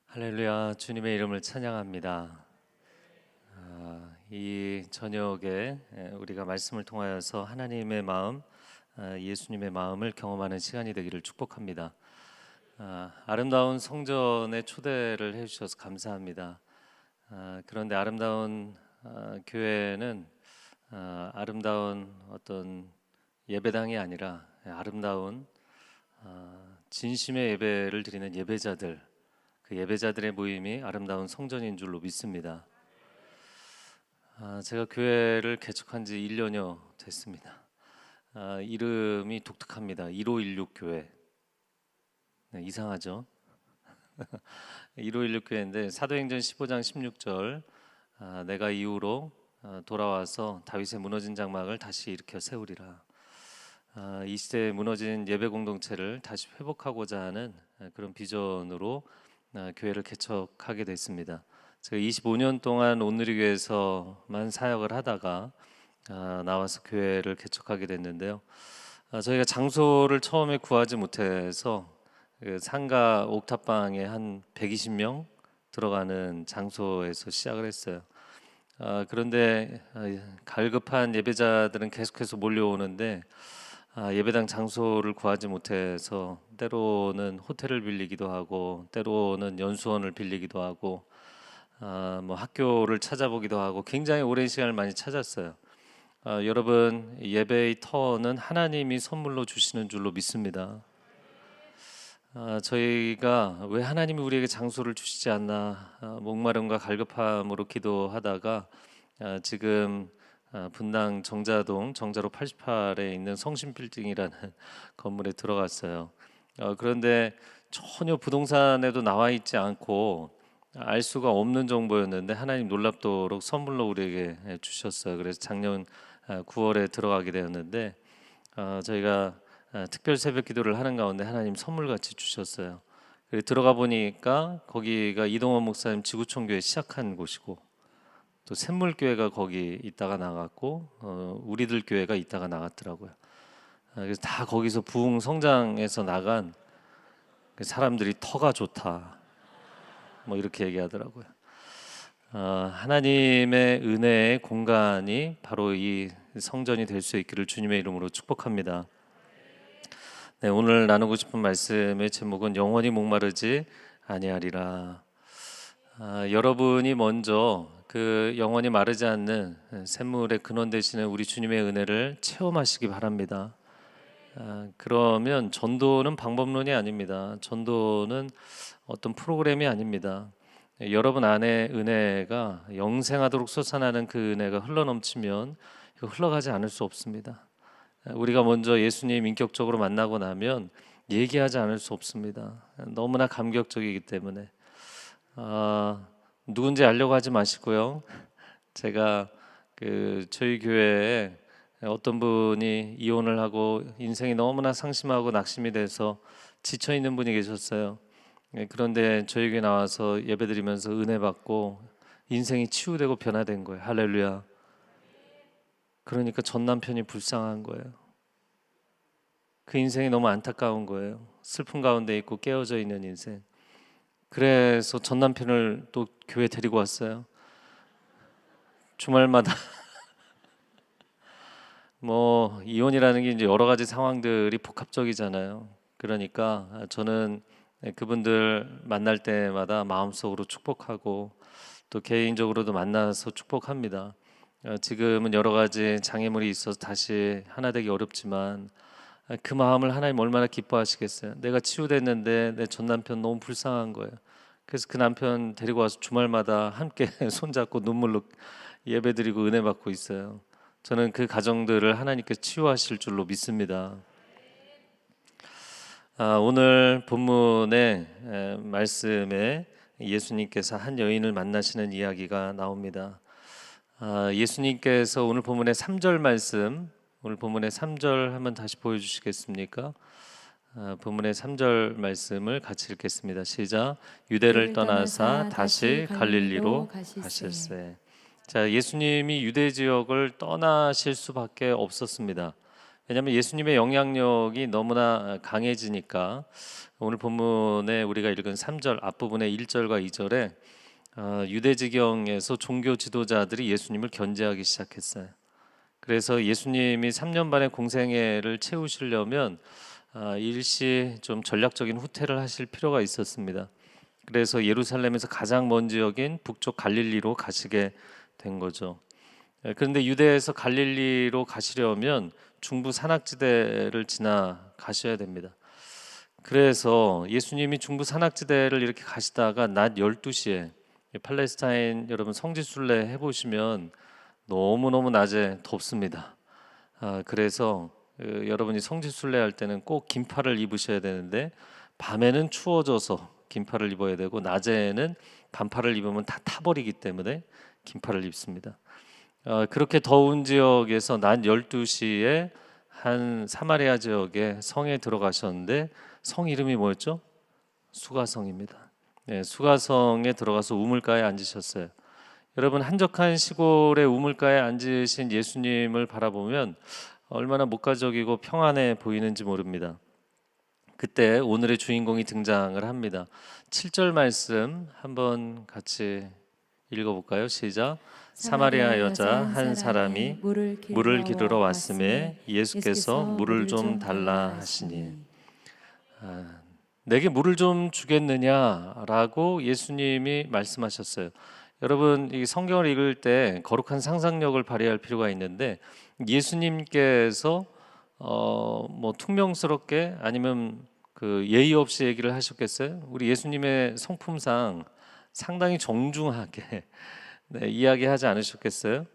할렐루야, 주님의 이름을 찬양합니다. 이 저녁에 우리가 말씀을 통하여서 하나님의 마음, 예수님의 마음을 경험하는 시간이 되기를 축복합니다. 아름다운 성전에 초대를 해주셔서 감사합니다. 그런데 아름다운 교회는 아름다운 어떤 예배당이 아니라 아름다운 진심의 예배를 드리는 예배자들, 그 예배자들의 모임이 아름다운 성전인 줄로 믿습니다. 제가 교회를 개척한 지 1년여 됐습니다. 이름이 독특합니다. 1516 교회. 네, 이상하죠? 1516 교회인데 사도행전 15장 16절 내가 이후로 돌아와서 다윗의 무너진 장막을 다시 일으켜 세우리라. 이 시대에 무너진 예배 공동체를 다시 회복하고자 하는 그런 비전으로 교회를 개척하게 됐습니다. 제가 25년 동안 온누리교회에서만 사역을 하다가 나와서 교회를 개척하게 됐는데요. 저희가 장소를 처음에 구하지 못해서 그 상가 옥탑방에 한 120명 들어가는 장소에서 시작을 했어요. 그런데 갈급한 예배자들은 계속해서 몰려오는데 예배당 장소를 구하지 못해서 때로는 호텔을 빌리기도 하고 때로는 연수원을 빌리기도 하고 뭐 학교를 찾아보기도 하고 굉장히 오랜 시간을 많이 찾았어요. 여러분, 예배의 터는 하나님이 선물로 주시는 줄로 믿습니다. 저희가 왜 하나님이 우리에게 장소를 주시지 않나 목마름과 갈급함으로 기도하다가 지금 분당 정자동 정자로 88에 있는 성신빌딩이라는 건물에 들어갔어요. 그런데 전혀 부동산에도 나와 있지 않고 알 수가 없는 정보였는데 하나님 놀랍도록 선물로 우리에게 주셨어요. 그래서 작년 9월에 들어가게 되었는데 저희가 특별 새벽 기도를 하는 가운데 하나님 선물같이 주셨어요. 들어가 보니까 거기가 이동원 목사님 지구촌교회 시작한 곳이고 또 샘물교회가 거기 있다가 나갔고 우리들 교회가 있다가 나갔더라고요. 그래서 다 거기서 부흥 성장해서 나간 사람들이 터가 좋다 뭐 이렇게 얘기하더라고요. 하나님의 은혜의 공간이 바로 이 성전이 될 수 있기를 주님의 이름으로 축복합니다. 네, 오늘 나누고 싶은 말씀의 제목은 영원히 목마르지 아니하리라. 여러분이 먼저 그 영원히 마르지 않는 샘물의 근원 되시는 우리 주님의 은혜를 체험하시기 바랍니다. 그러면 전도는 방법론이 아닙니다. 전도는 어떤 프로그램이 아닙니다. 여러분 안에 은혜가 영생하도록 솟아나는 그 은혜가 흘러넘치면 흘러가지 않을 수 없습니다. 우리가 먼저 예수님 인격적으로 만나고 나면 얘기하지 않을 수 없습니다. 너무나 감격적이기 때문에 누군지 알려고 하지 마시고요. 제가 저희 교회에 어떤 분이 이혼을 하고 인생이 너무나 상심하고 낙심이 돼서 지쳐 있는 분이 계셨어요. 그런데 저희 교회 나와서 예배드리면서 은혜 받고 인생이 치유되고 변화된 거예요. 할렐루야. 그러니까 전 남편이 불쌍한 거예요. 그 인생이 너무 안타까운 거예요. 슬픔 가운데 있고 깨어져 있는 인생. 그래서 전 남편을 또 교회 데리고 왔어요. 주말마다 뭐 이혼이라는 게 이제 여러 가지 상황들이 복합적이잖아요. 그러니까 저는 그분들 만날 때마다 마음속으로 축복하고 또 개인적으로도 만나서 축복합니다. 지금은 여러 가지 장애물이 있어서 다시 하나 되기 어렵지만 그 마음을 하나님 얼마나 기뻐하시겠어요. 내가 치유됐는데 내 전 남편 너무 불쌍한 거예요. 그래서 그 남편 데리고 와서 주말마다 함께 손잡고 눈물로 예배드리고 은혜 받고 있어요. 저는 그 가정들을 하나님께서 치유하실 줄로 믿습니다. 오늘 본문의 말씀에 예수님께서 한 여인을 만나시는 이야기가 나옵니다. 예수님께서 오늘 본문의 3절 말씀, 오늘 본문의 3절 한번 다시 보여주시겠습니까? 본문의 3절 말씀을 같이 읽겠습니다. 시작. 유대를 떠나사 다시 갈릴리로 가실세. 자, 예수님이 유대 지역을 떠나실 수밖에 없었습니다. 왜냐하면 예수님의 영향력이 너무나 강해지니까 오늘 본문에 우리가 읽은 3절 앞부분의 1절과 2절에 유대지경에서 종교 지도자들이 예수님을 견제하기 시작했어요. 그래서 예수님이 3년 반의 공생애를 채우시려면 일시 좀 전략적인 후퇴를 하실 필요가 있었습니다. 그래서 예루살렘에서 가장 먼 지역인 북쪽 갈릴리로 가시게 된 거죠. 그런데 유대에서 갈릴리로 가시려면 중부 산악지대를 지나 가셔야 됩니다. 그래서 예수님이 중부 산악지대를 이렇게 가시다가 낮 12시에 팔레스타인 여러분 성지순례 해보시면 너무너무 낮에 덥습니다. 그래서 여러분이 성지순례 할 때는 꼭 긴팔을 입으셔야 되는데 밤에는 추워져서 긴팔을 입어야 되고 낮에는 반팔을 입으면 다 타버리기 때문에 긴팔을 입습니다. 그렇게 더운 지역에서 낮 12시에 한 사마리아 지역의 성에 들어가셨는데 성 이름이 뭐였죠? 수가성입니다. 네, 수가성에 들어가서 우물가에 앉으셨어요. 여러분 한적한 시골의 우물가에 앉으신 예수님을 바라보면 얼마나 목가적이고 평안해 보이는지 모릅니다. 그때 오늘의 주인공이 등장을 합니다. 7절 말씀 한번 같이 읽어볼까요? 시작. 사마리아 여자 한 사람이 물을 기르러 왔음에 예수께서 물을 좀 달라 하시니 내게 물을 좀 주겠느냐라고 예수님이 말씀하셨어요. 여러분 이 성경을 읽을 때 거룩한 상상력을 발휘할 필요가 있는데 예수님께서 뭐 퉁명스럽게 아니면 그 예의 없이 얘기를 하셨겠어요? 우리 예수님의 성품상 상당히 정중하게 네, 이야기하지 않으셨겠어요?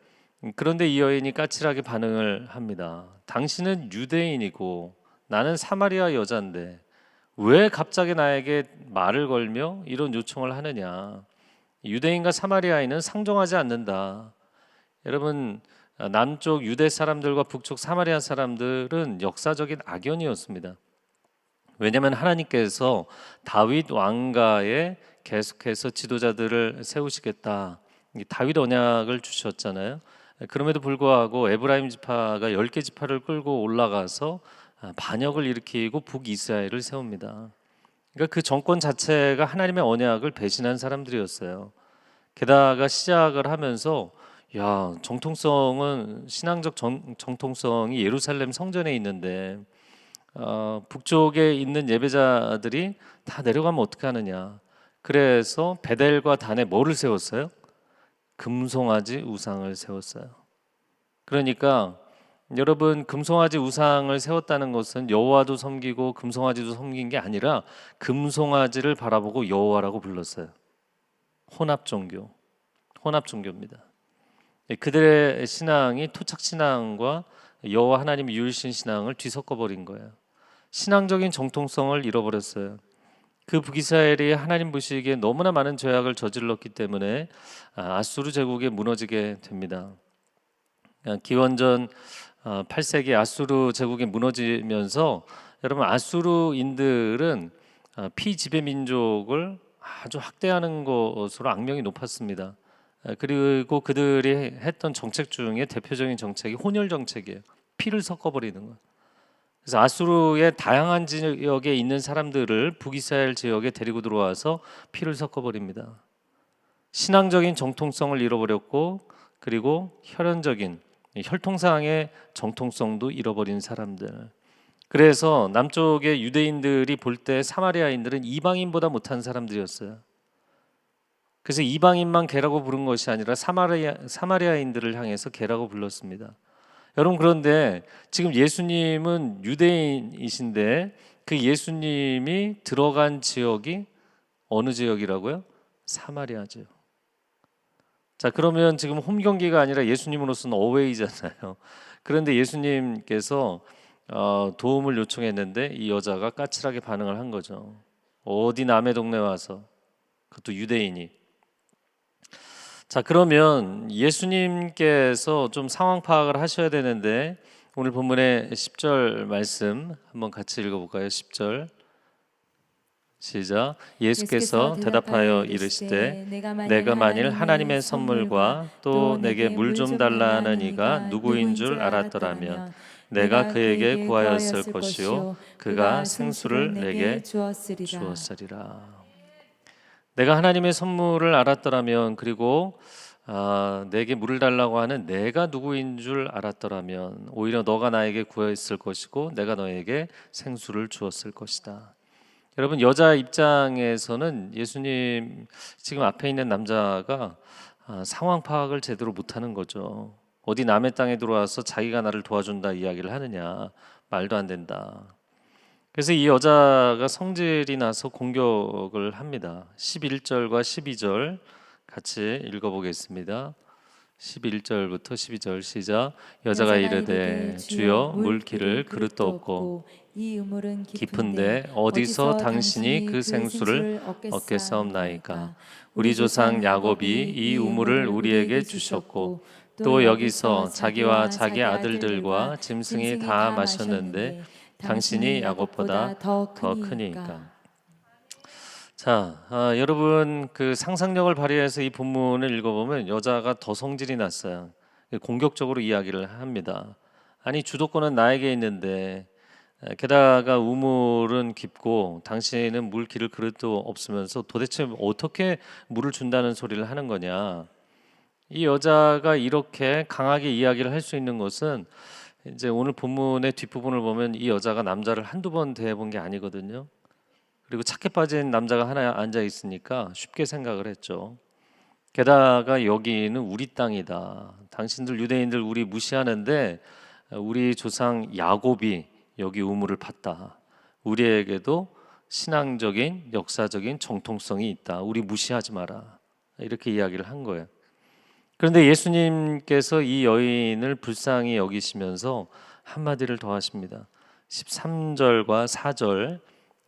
그런데 이 여인이 까칠하게 반응을 합니다. 당신은 유대인이고 나는 사마리아 여자인데 왜 갑자기 나에게 말을 걸며 이런 요청을 하느냐? 유대인과 사마리아인은 상종하지 않는다. 여러분 남쪽 유대 사람들과 북쪽 사마리아 사람들은 역사적인 악연이었습니다. 왜냐하면 하나님께서 다윗 왕가에 계속해서 지도자들을 세우시겠다. 다윗 언약을 주셨잖아요. 그럼에도 불구하고 에브라임 지파가 10개 지파를 끌고 올라가서 반역을 일으키고 북이스라엘을 세웁니다. 그러니까 그 정권 자체가 하나님의 언약을 배신한 사람들이었어요. 게다가 시작을 하면서 야 정통성은 신앙적 정통성이 예루살렘 성전에 있는데 북쪽에 있는 예배자들이 다 내려가면 어떻게 하느냐. 그래서 베델과 단에 뭐를 세웠어요? 금송아지 우상을 세웠어요. 그러니까 여러분 금송아지 우상을 세웠다는 것은 여호와도 섬기고 금송아지도 섬긴 게 아니라 금송아지를 바라보고 여호와라고 불렀어요. 혼합 종교입니다. 그들의 신앙이 토착 신앙과 여호와 하나님 유일신 신앙을 뒤섞어 버린 거예요. 신앙적인 정통성을 잃어버렸어요. 그 북이스라엘이 하나님 보시기에 너무나 많은 죄악을 저질렀기 때문에 아수르 제국에 무너지게 됩니다. 기원전 8세기 아수르 제국이 무너지면서 여러분 아수르인들은 피지배 민족을 아주 학대하는 것으로 악명이 높았습니다. 그리고 그들이 했던 정책 중에 대표적인 정책이 혼혈 정책이에요. 피를 섞어버리는 것. 그래서 아수르의 다양한 지역에 있는 사람들을 북이스라엘 지역에 데리고 들어와서 피를 섞어버립니다. 신앙적인 정통성을 잃어버렸고 그리고 혈연적인 혈통상의 정통성도 잃어버린 사람들. 그래서 남쪽의 유대인들이 볼 때 사마리아인들은 이방인보다 못한 사람들이었어요. 그래서 이방인만 개라고 부른 것이 아니라 사마리아인들을 향해서 개라고 불렀습니다. 여러분 그런데 지금 예수님은 유대인이신데 그 예수님이 들어간 지역이 어느 지역이라고요? 사마리아죠. 자 그러면 지금 홈 경기가 아니라 예수님으로서는 어웨이잖아요. 그런데 예수님께서 도움을 요청했는데 이 여자가 까칠하게 반응을 한 거죠. 어디 남의 동네 와서 그것도 유대인이. 자 그러면 예수님께서 좀 상황 파악을 하셔야 되는데 오늘 본문의 10절 말씀 한번 같이 읽어볼까요? 10절 시작. 예수께서 대답하여 이르시되 내가 만일 하나님의 선물과 또 내게 물 좀 달라는 이가 누구인 줄 알았더라면 내가 그에게 구하였을 것이요 그가 생수를 내게 주었으리라. 내가 하나님의 선물을 알았더라면, 그리고 내게 물을 달라고 하는 내가 누구인 줄 알았더라면, 오히려 너가 나에게 구했을 것이고 내가 너에게 생수를 주었을 것이다. 여러분, 여자 입장에서는 예수님 지금 앞에 있는 남자가 상황 파악을 제대로 못하는 거죠. 어디 남의 땅에 들어와서 자기가 나를 도와준다 이야기를 하느냐, 말도 안 된다. 그래서 이 여자가 성질이 나서 공격을 합니다. 11절과 12절 같이 읽어보겠습니다. 11절부터 12절 시작. 여자가 이르되 주여 물기를 그릇도 없고 이 우물은 깊은데 어디서 당신이 그 생수를 얻겠사옵나이까. 우리 조상 야곱이 이 우물을 우리에게 주셨고 또 여기서 자기와 자기 아들들과 짐승이 다 마셨는데 당신이 야곱보다 더 크니까. 자, 여러분, 그 상상력을 발휘해서 이 본문을 읽어보면 여자가 더 성질이 났어요. 공격적으로 이야기를 합니다. 아니, 주도권은 나에게 있는데, 게다가 우물은 깊고 당신은 물 기를 그릇도 없으면서 도대체 어떻게 물을 준다는 소리를 하는 거냐. 이 여자가 이렇게 강하게 이야기를 할 수 있는 것은, 이제 오늘 본문의 뒷부분을 보면 이 여자가 남자를 한두 번 대해본 게 아니거든요. 그리고 착해 빠진 남자가 하나 앉아 있으니까 쉽게 생각을 했죠. 게다가 여기는 우리 땅이다. 당신들 유대인들 우리 무시하는데 우리 조상 야곱이 여기 우물을 팠다. 우리에게도 신앙적인 역사적인 정통성이 있다. 우리 무시하지 마라. 이렇게 이야기를 한 거예요. 그런데 예수님께서 이 여인을 불쌍히 여기시면서 한마디를 더 하십니다. 13절과 4절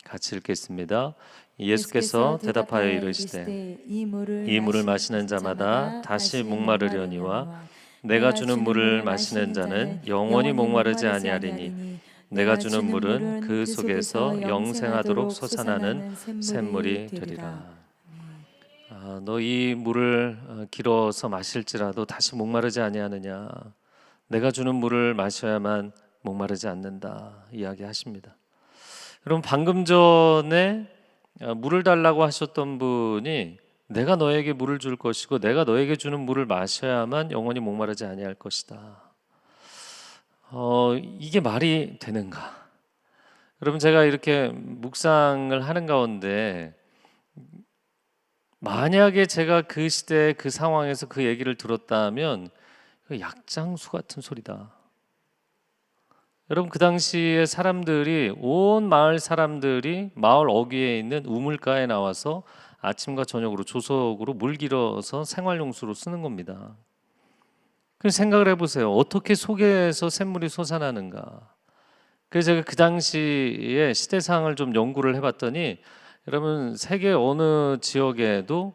같이 읽겠습니다. 예수께서 대답하여 이르시되 이 물을 마시는 자마다 다시 목마르려니와 내가 주는 물을 마시는 자는 영원히 목마르지 아니하리니 내가 주는 물은 그 속에서 영생하도록 솟아나는 샘물이 되리라. 너 이 물을 길어서 마실지라도 다시 목마르지 아니하느냐. 내가 주는 물을 마셔야만 목마르지 않는다 이야기하십니다. 여러분, 방금 전에 물을 달라고 하셨던 분이 내가 너에게 물을 줄 것이고 내가 너에게 주는 물을 마셔야만 영원히 목마르지 아니할 것이다. 이게 말이 되는가? 여러분, 제가 이렇게 묵상을 하는 가운데 만약에 제가 그 시대 그 상황에서 그 얘기를 들었다면 약장수 같은 소리다. 여러분, 그 당시에 사람들이, 온 마을 사람들이 마을 어귀에 있는 우물가에 나와서 아침과 저녁으로 조석으로 물 길어서 생활용수로 쓰는 겁니다. 그래서 생각을 해보세요. 어떻게 속에서 샘물이 솟아나는가. 그래서 제가 그 당시에 시대상을 좀 연구를 해봤더니, 여러분, 세계 어느 지역에도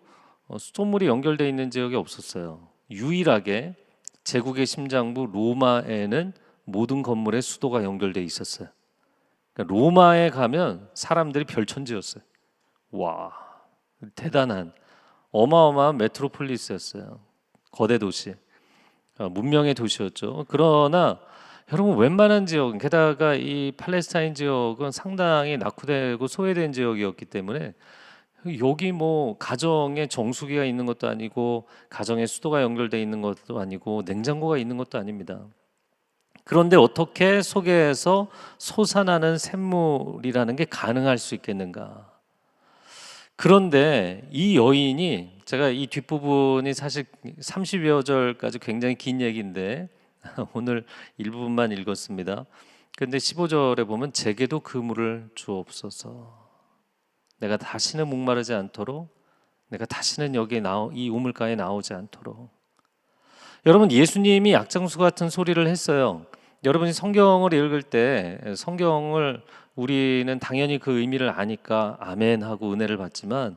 수돗물이 연결되어 있는 지역이 없었어요. 유일하게 제국의 심장부 로마에는 모든 건물에 수도가 연결되어 있었어요. 그러니까 로마에 가면 사람들이 별천지였어요. 와, 대단한 어마어마한 메트로폴리스였어요. 거대 도시, 문명의 도시였죠. 그러나 여러분, 웬만한 지역, 게다가 이 팔레스타인 지역은 상당히 낙후되고 소외된 지역이었기 때문에 여기 뭐 가정에 정수기가 있는 것도 아니고 가정에 수도가 연결되어 있는 것도 아니고 냉장고가 있는 것도 아닙니다. 그런데 어떻게 속에서 솟아나는 샘물이라는 게 가능할 수 있겠는가? 그런데 이 여인이, 제가 이 뒷부분이 사실 30여 절까지 굉장히 긴 얘기인데 오늘 일부분만 읽었습니다. 그런데 15절에 보면 제게도 그 물을 주옵소서. 내가 다시는 목마르지 않도록, 내가 다시는 여기에 이 우물가에 나오지 않도록. 여러분, 예수님이 약장수 같은 소리를 했어요. 여러분이 성경을 읽을 때 성경을 우리는 당연히 그 의미를 아니까 아멘 하고 은혜를 받지만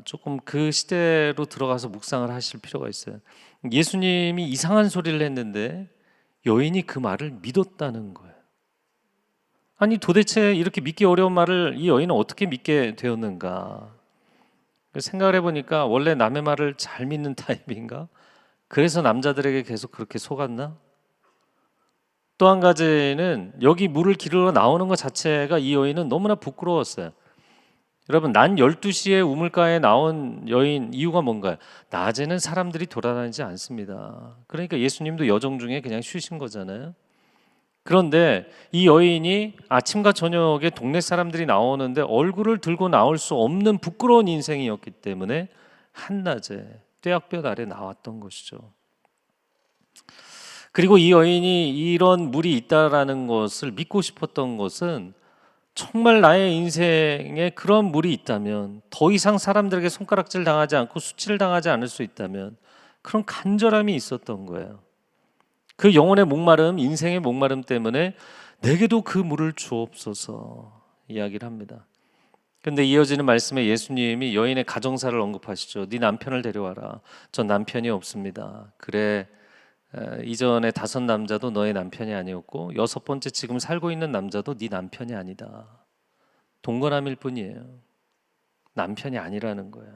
조금 그 시대로 들어가서 묵상을 하실 필요가 있어요. 예수님이 이상한 소리를 했는데 여인이 그 말을 믿었다는 거예요. 아니, 도대체 이렇게 믿기 어려운 말을 이 여인은 어떻게 믿게 되었는가? 생각을 해보니까 원래 남의 말을 잘 믿는 타입인가? 그래서 남자들에게 계속 그렇게 속았나? 또 한 가지는 여기 물을 기르러 나오는 것 자체가 이 여인은 너무나 부끄러웠어요. 여러분, 난 12시에 우물가에 나온 여인 이유가 뭔가요? 낮에는 사람들이 돌아다니지 않습니다. 그러니까 예수님도 여정 중에 그냥 쉬신 거잖아요. 그런데 이 여인이 아침과 저녁에 동네 사람들이 나오는데 얼굴을 들고 나올 수 없는 부끄러운 인생이었기 때문에 한낮에 떼약볕 아래 나왔던 것이죠. 그리고 이 여인이 이런 물이 있다라는 것을 믿고 싶었던 것은 정말 나의 인생에 그런 물이 있다면, 더 이상 사람들에게 손가락질 당하지 않고 수치를 당하지 않을 수 있다면, 그런 간절함이 있었던 거예요. 그 영혼의 목마름, 인생의 목마름 때문에 내게도 그 물을 주옵소서 이야기를 합니다. 근데 이어지는 말씀에 예수님이 여인의 가정사를 언급하시죠. 네 남편을 데려와라. 전 남편이 없습니다. 그래, 이전에 5 남자도 너의 남편이 아니었고 6번째 지금 살고 있는 남자도 네 남편이 아니다. 동거남일 뿐이에요. 남편이 아니라는 거예요.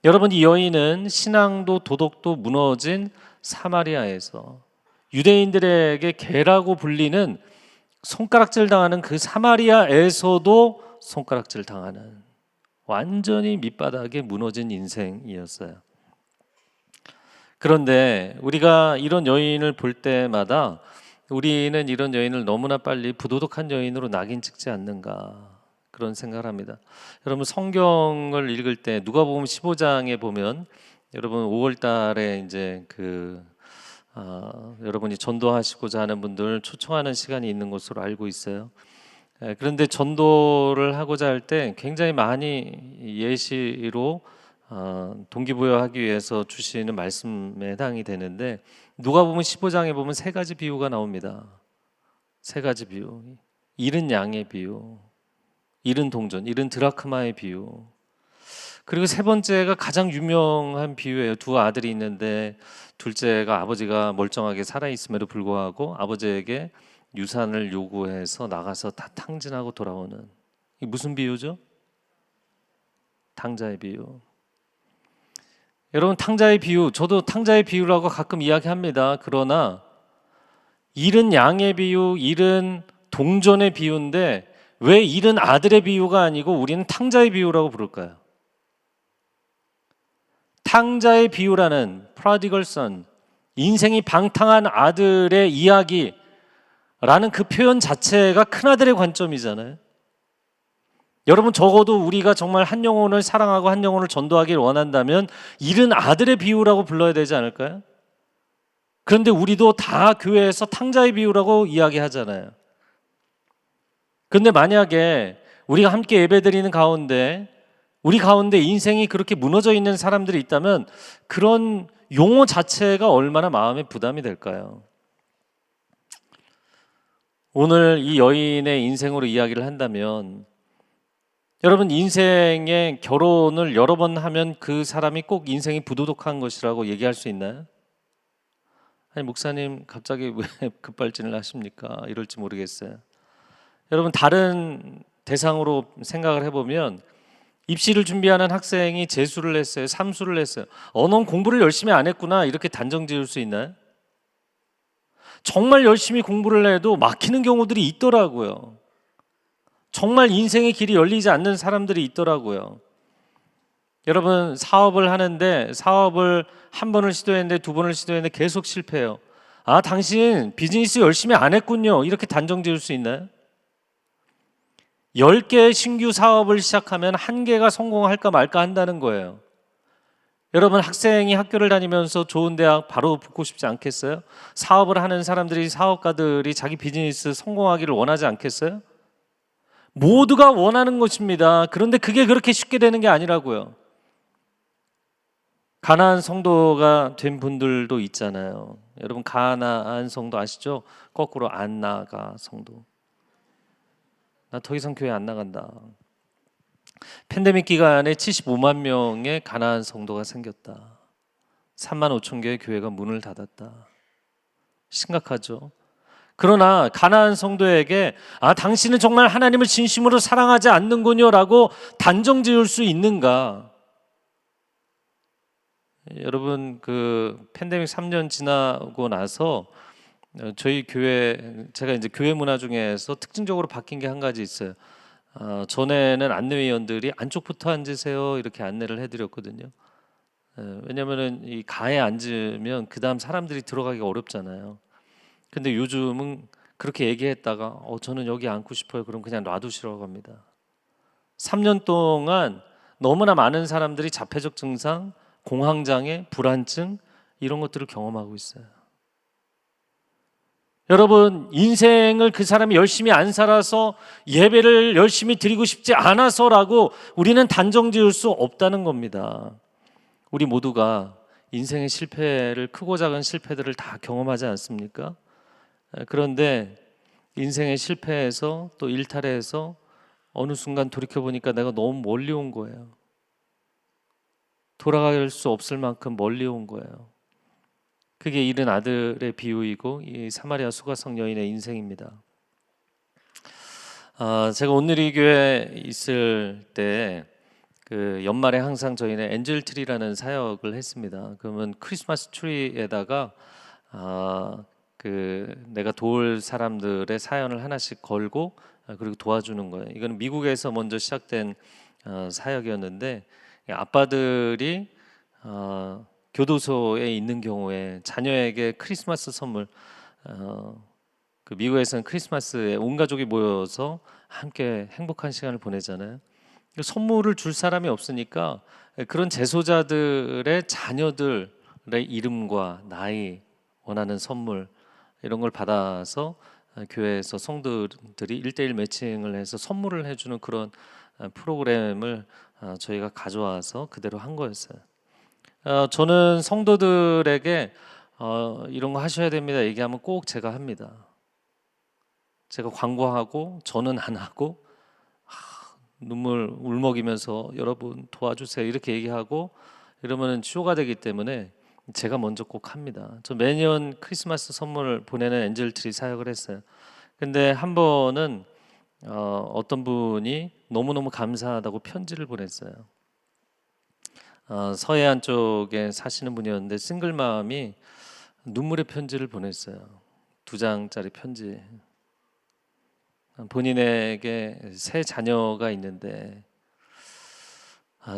여러분, 이 여인은 신앙도 도덕도 무너진 사마리아에서 유대인들에게 개라고 불리는 손가락질 당하는 그 사마리아에서도 손가락질 당하는 완전히 밑바닥에 무너진 인생이었어요. 그런데 우리가 이런 여인을 볼 때마다 우리는 이런 여인을 너무나 빨리 부도덕한 여인으로 낙인 찍지 않는가, 그런 생각을 합니다. 여러분, 성경을 읽을 때 누가복음 15장에 보면 여러분 5월 달에 이제 여러분이 전도하시고자 하는 분들 초청하는 시간이 있는 것으로 알고 있어요. 그런데 전도를 하고자 할 때 굉장히 많이 예시로 동기부여하기 위해서 주시는 말씀에 해당이 되는데, 누가복음 15장에 보면 3가지 비유가 나옵니다. 3가지 비유. 잃은 양의 비유, 잃은 동전, 잃은 드라크마의 비유, 그리고 3번째가 가장 유명한 비유예요. 2 아들이 있는데 둘째가 아버지가 멀쩡하게 살아있음에도 불구하고 아버지에게 유산을 요구해서 나가서 다 탕진하고 돌아오는, 이 무슨 비유죠? 탕자의 비유. 여러분, 탕자의 비유, 저도 탕자의 비유라고 가끔 이야기합니다. 그러나 잃은 양의 비유, 잃은 동전의 비유인데 왜 잃은 아들의 비유가 아니고 우리는 탕자의 비유라고 부를까요? 탕자의 비유라는 prodigal son, 인생이 방탕한 아들의 이야기라는 그 표현 자체가 큰아들의 관점이잖아요. 여러분, 적어도 우리가 정말 한 영혼을 사랑하고 한 영혼을 전도하기를 원한다면 잃은 아들의 비유라고 불러야 되지 않을까요? 그런데 우리도 다 교회에서 탕자의 비유라고 이야기하잖아요. 그런데 만약에 우리가 함께 예배드리는 가운데 우리 가운데 인생이 그렇게 무너져 있는 사람들이 있다면 그런 용어 자체가 얼마나 마음에 부담이 될까요? 오늘 이 여인의 인생으로 이야기를 한다면, 여러분, 인생에 결혼을 여러 번 하면 그 사람이 꼭 인생이 부도덕한 것이라고 얘기할 수 있나요? 아니, 목사님 갑자기 왜 급발진을 하십니까? 이럴지 모르겠어요. 여러분, 다른 대상으로 생각을 해보면 입시를 준비하는 학생이 재수를 했어요. 삼수를 했어요. 넌 공부를 열심히 안 했구나, 이렇게 단정 지을 수 있나요? 정말 열심히 공부를 해도 막히는 경우들이 있더라고요. 정말 인생의 길이 열리지 않는 사람들이 있더라고요. 여러분, 사업을 하는데 사업을 1번을 시도했는데 2번을 시도했는데 계속 실패해요. 당신 비즈니스 열심히 안 했군요, 이렇게 단정 지을 수 있나요? 10개의 신규 사업을 시작하면 1개가 성공할까 말까 한다는 거예요. 여러분, 학생이 학교를 다니면서 좋은 대학 바로 붙고 싶지 않겠어요? 사업을 하는 사람들이, 사업가들이 자기 비즈니스 성공하기를 원하지 않겠어요? 모두가 원하는 것입니다. 그런데 그게 그렇게 쉽게 되는 게 아니라고요. 가나안 성도가 된 분들도 있잖아요. 여러분, 가나안 성도 아시죠? 거꾸로 안 나가 성도. 나 더 이상 교회 안 나간다. 팬데믹 기간에 75만 명의 가나안 성도가 생겼다. 3만 5천 개의 교회가 문을 닫았다. 심각하죠. 그러나 가나안 성도에게 당신은 정말 하나님을 진심으로 사랑하지 않는군요 라고 단정 지을 수 있는가? 여러분, 그 팬데믹 3년 지나고 나서 저희 교회 제가 이제 교회 문화 중에서 특징적으로 바뀐 게 한 가지 있어요. 전에는 안내위원들이 안쪽부터 앉으세요 이렇게 안내를 해드렸거든요. 왜냐면은 이 가에 앉으면 그 다음 사람들이 들어가기가 어렵잖아요. 근데 요즘은 그렇게 얘기했다가 저는 여기 앉고 싶어요. 그럼 그냥 놔두시라고 합니다. 3년 동안 너무나 많은 사람들이 자폐적 증상, 공황장애, 불안증 이런 것들을 경험하고 있어요. 여러분, 인생을 그 사람이 열심히 안 살아서 예배를 열심히 드리고 싶지 않아서라고 우리는 단정 지을 수 없다는 겁니다. 우리 모두가 인생의 실패를, 크고 작은 실패들을 다 경험하지 않습니까? 그런데 인생의 실패에서 또 일탈해서 어느 순간 돌이켜보니까 내가 너무 멀리 온 거예요. 돌아갈 수 없을 만큼 멀리 온 거예요. 그게 잃은 아들의 비유이고 이 사마리아 수가성 여인의 인생입니다. 제가 온누리 교회에 있을 때 그 연말에 항상 저희는 엔젤 트리라는 사역을 했습니다. 그러면 크리스마스 트리에다가 그 내가 도울 사람들의 사연을 하나씩 걸고 그리고 도와주는 거예요. 이건 미국에서 먼저 시작된 사역이었는데 아빠들이 교도소에 있는 경우에 자녀에게 크리스마스 선물 그 미국에서는 크리스마스에 온 가족이 모여서 함께 행복한 시간을 보내잖아요. 선물을 줄 사람이 없으니까 그런 재소자들의 자녀들의 이름과 나이, 원하는 선물 이런 걸 받아서 교회에서 성도들이 1대1 매칭을 해서 선물을 해주는 그런 프로그램을 저희가 가져와서 그대로 한 거였어요. 저는 성도들에게 이런 거 하셔야 됩니다 얘기하면 꼭 제가 합니다. 제가 광고하고 저는 안 하고 눈물 울먹이면서 여러분 도와주세요 이렇게 얘기하고 이러면 쇼가 되기 때문에 제가 먼저 꼭 합니다. 저 매년 크리스마스 선물 보내는 엔젤트리 사역을 했어요. 근데 한 번은 어떤 분이 너무너무 감사하다고 편지를 보냈어요. 서해안 쪽에 사시는 분이었는데 싱글맘이 눈물의 편지를 보냈어요. 2장짜리 편지. 본인에게 세 자녀가 있는데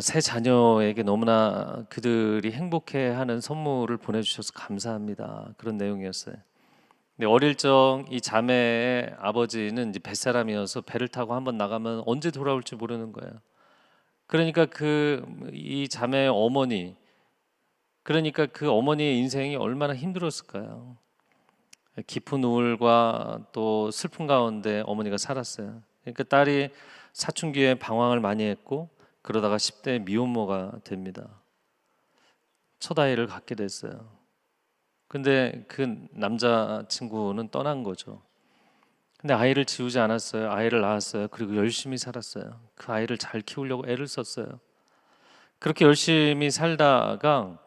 세 자녀에게 너무나 그들이 행복해하는 선물을 보내주셔서 감사합니다. 그런 내용이었어요. 근데 어릴 적 이 자매의 아버지는 이제 뱃사람이어서 배를 타고 한번 나가면 언제 돌아올지 모르는 거예요. 그러니까 이 자매의 어머니, 그러니까 그 어머니의 인생이 얼마나 힘들었을까요? 깊은 우울과 또 슬픔 가운데 어머니가 살았어요. 그러니까 딸이 사춘기에 방황을 많이 했고 그러다가 10대 미혼모가 됩니다. 첫 아이를 갖게 됐어요. 근데 그 남자친구는 떠난 거죠. 근데 아이를 지우지 않았어요. 아이를 낳았어요. 그리고 열심히 살았어요. 그 아이를 잘 키우려고 애를 썼어요. 그렇게 열심히 살다가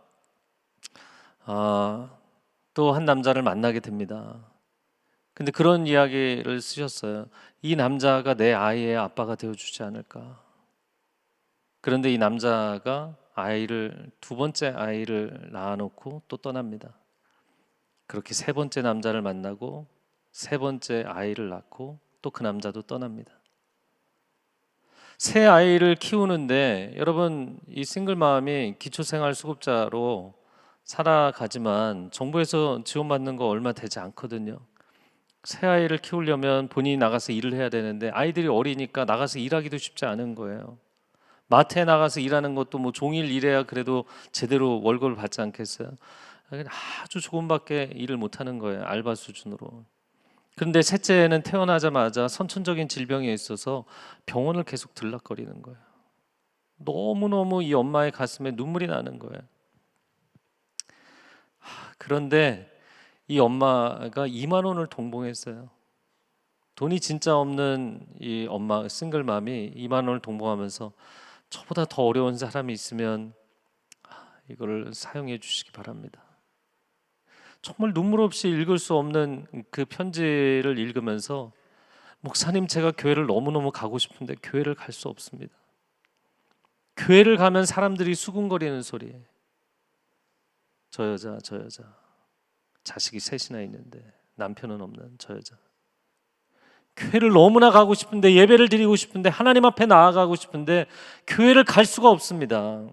또 한 남자를 만나게 됩니다. 근데 그런 이야기를 쓰셨어요. 이 남자가 내 아이의 아빠가 되어주지 않을까. 그런데 이 남자가 두 번째 아이를 낳아놓고 또 떠납니다. 그렇게 세 번째 남자를 만나고 세 번째 아이를 낳고 또 그 남자도 떠납니다. 새 아이를 키우는데 여러분 이 싱글맘이 기초생활수급자로 살아가지만 정부에서 지원받는 거 얼마 되지 않거든요. 새 아이를 키우려면 본인이 나가서 일을 해야 되는데 아이들이 어리니까 나가서 일하기도 쉽지 않은 거예요. 마트에 나가서 일하는 것도 뭐 종일 일해야 그래도 제대로 월급을 받지 않겠어요. 아주 조금밖에 일을 못하는 거예요. 알바 수준으로. 그런데 셋째는 태어나자마자 선천적인 질병이 있어서 병원을 계속 들락거리는 거예요. 너무너무 이 엄마의 가슴에 눈물이 나는 거예요. 그런데 이 엄마가 2만 원을 동봉했어요. 돈이 진짜 없는 이 엄마 싱글맘이 2만 원을 동봉하면서 저보다 더 어려운 사람이 있으면 이거를 사용해 주시기 바랍니다. 정말 눈물 없이 읽을 수 없는 그 편지를 읽으면서 목사님 제가 교회를 너무너무 가고 싶은데 교회를 갈 수 없습니다. 교회를 가면 사람들이 수군거리는 소리에 저 여자 자식이 셋이나 있는데 남편은 없는 저 여자. 교회를 너무나 가고 싶은데, 예배를 드리고 싶은데, 하나님 앞에 나아가고 싶은데 교회를 갈 수가 없습니다.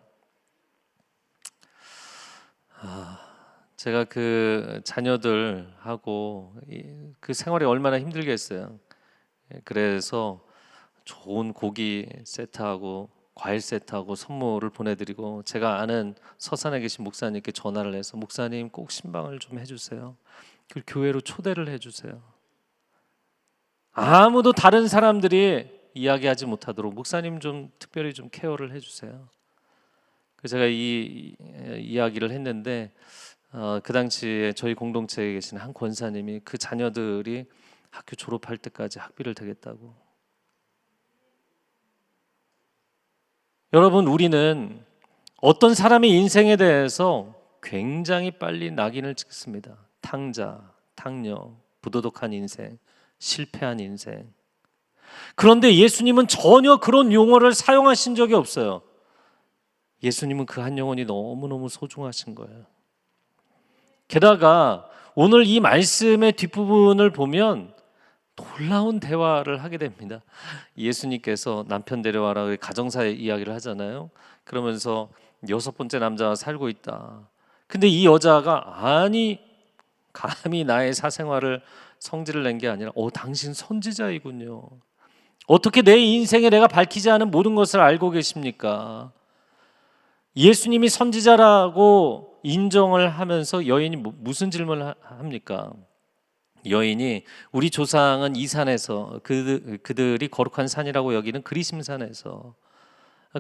제가 그 자녀들하고 그 생활이 얼마나 힘들겠어요. 그래서 좋은 고기 세트하고 과일 세트하고 선물을 보내드리고, 제가 아는 서산에 계신 목사님께 전화를 해서 목사님 꼭 신방을 좀 해주세요. 그 교회로 초대를 해주세요. 아무도 다른 사람들이 이야기하지 못하도록 목사님 좀 특별히 좀 케어를 해주세요. 그래서 제가 이 이야기를 했는데 그 당시에 저희 공동체에 계신 한 권사님이 그 자녀들이 학교 졸업할 때까지 학비를 대겠다고. 여러분, 우리는 어떤 사람의 인생에 대해서 굉장히 빨리 낙인을 찍습니다. 탕자, 탕녀, 부도덕한 인생, 실패한 인생. 그런데 예수님은 전혀 그런 용어를 사용하신 적이 없어요. 예수님은 그 한 영혼이 너무너무 소중하신 거예요. 게다가 오늘 이 말씀의 뒷부분을 보면 놀라운 대화를 하게 됩니다. 예수님께서 남편 데려와라 가정사 이야기를 하잖아요. 그러면서 6번째 남자와 살고 있다. 근데 이 여자가 아니 감히 나의 사생활을 성질을 낸 게 아니라 당신 선지자이군요. 어떻게 내 인생에 내가 밝히지 않은 모든 것을 알고 계십니까? 예수님이 선지자라고 인정을 하면서 여인이 무슨 질문을 합니까? 여인이 우리 조상은 이 산에서 그들이 거룩한 산이라고 여기는 그리심산에서,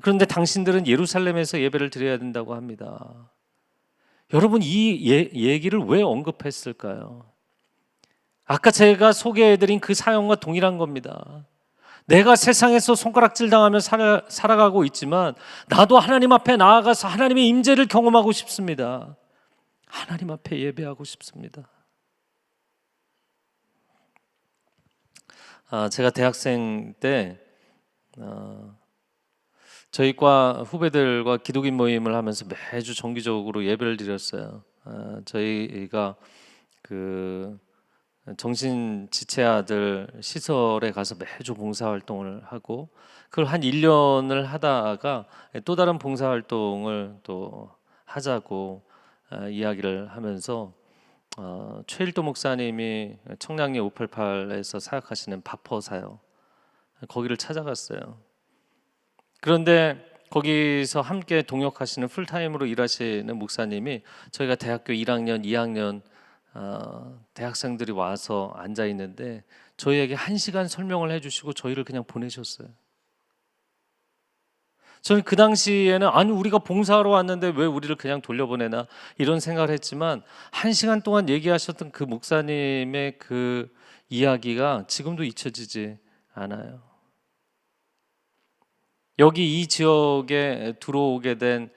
그런데 당신들은 예루살렘에서 예배를 드려야 된다고 합니다. 여러분, 이 얘기를 왜 언급했을까요? 아까 제가 소개해드린 그 사연과 동일한 겁니다. 내가 세상에서 손가락질 당하며 살아가고 있지만 나도 하나님 앞에 나아가서 하나님의 임재를 경험하고 싶습니다. 하나님 앞에 예배하고 싶습니다. 제가 대학생 때 저희 과 후배들과 기독인 모임을 하면서 매주 정기적으로 예배를 드렸어요. 저희가 그 정신지체아들 시설에 가서 매주 봉사활동을 하고, 그걸 한 1년을 하다가 또 다른 봉사활동을 또 하자고 이야기를 하면서 최일도 목사님이 청량리 588에서 사역하시는 바퍼사요, 거기를 찾아갔어요. 그런데 거기서 함께 동역하시는 풀타임으로 일하시는 목사님이 저희가 대학교 1학년, 2학년 대학생들이 와서 앉아 있는데 저희에게 1시간 설명을 해주시고 저희를 그냥 보내셨어요. 저는 그 당시에는 아니 우리가 봉사하러 왔는데 왜 우리를 그냥 돌려보내나 이런 생각을 했지만, 1시간 동안 얘기하셨던 그 목사님의 그 이야기가 지금도 잊혀지지 않아요. 여기 이 지역에 들어오게 된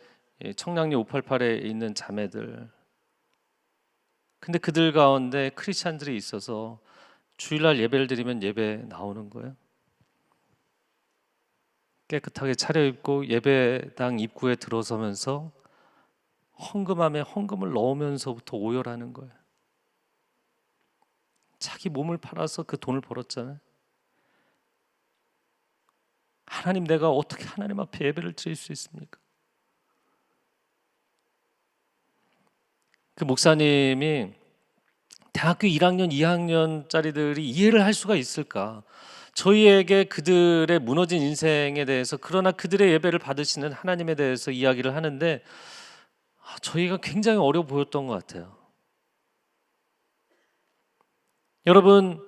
청량리 588에 있는 자매들, 근데 그들 가운데 크리스찬들이 있어서 주일날 예배를 드리면 예배 나오는 거예요. 깨끗하게 차려입고 예배당 입구에 들어서면서 헌금함에 헌금을 넣으면서부터 오열하는 거예요. 자기 몸을 팔아서 그 돈을 벌었잖아요. 하나님, 내가 어떻게 하나님 앞에 예배를 드릴 수 있습니까? 그 목사님이 대학교 1학년, 2학년짜리들이 이해를 할 수가 있을까? 저희에게 그들의 무너진 인생에 대해서, 그러나 그들의 예배를 받으시는 하나님에 대해서 이야기를 하는데 저희가 굉장히 어려워 보였던 것 같아요. 여러분,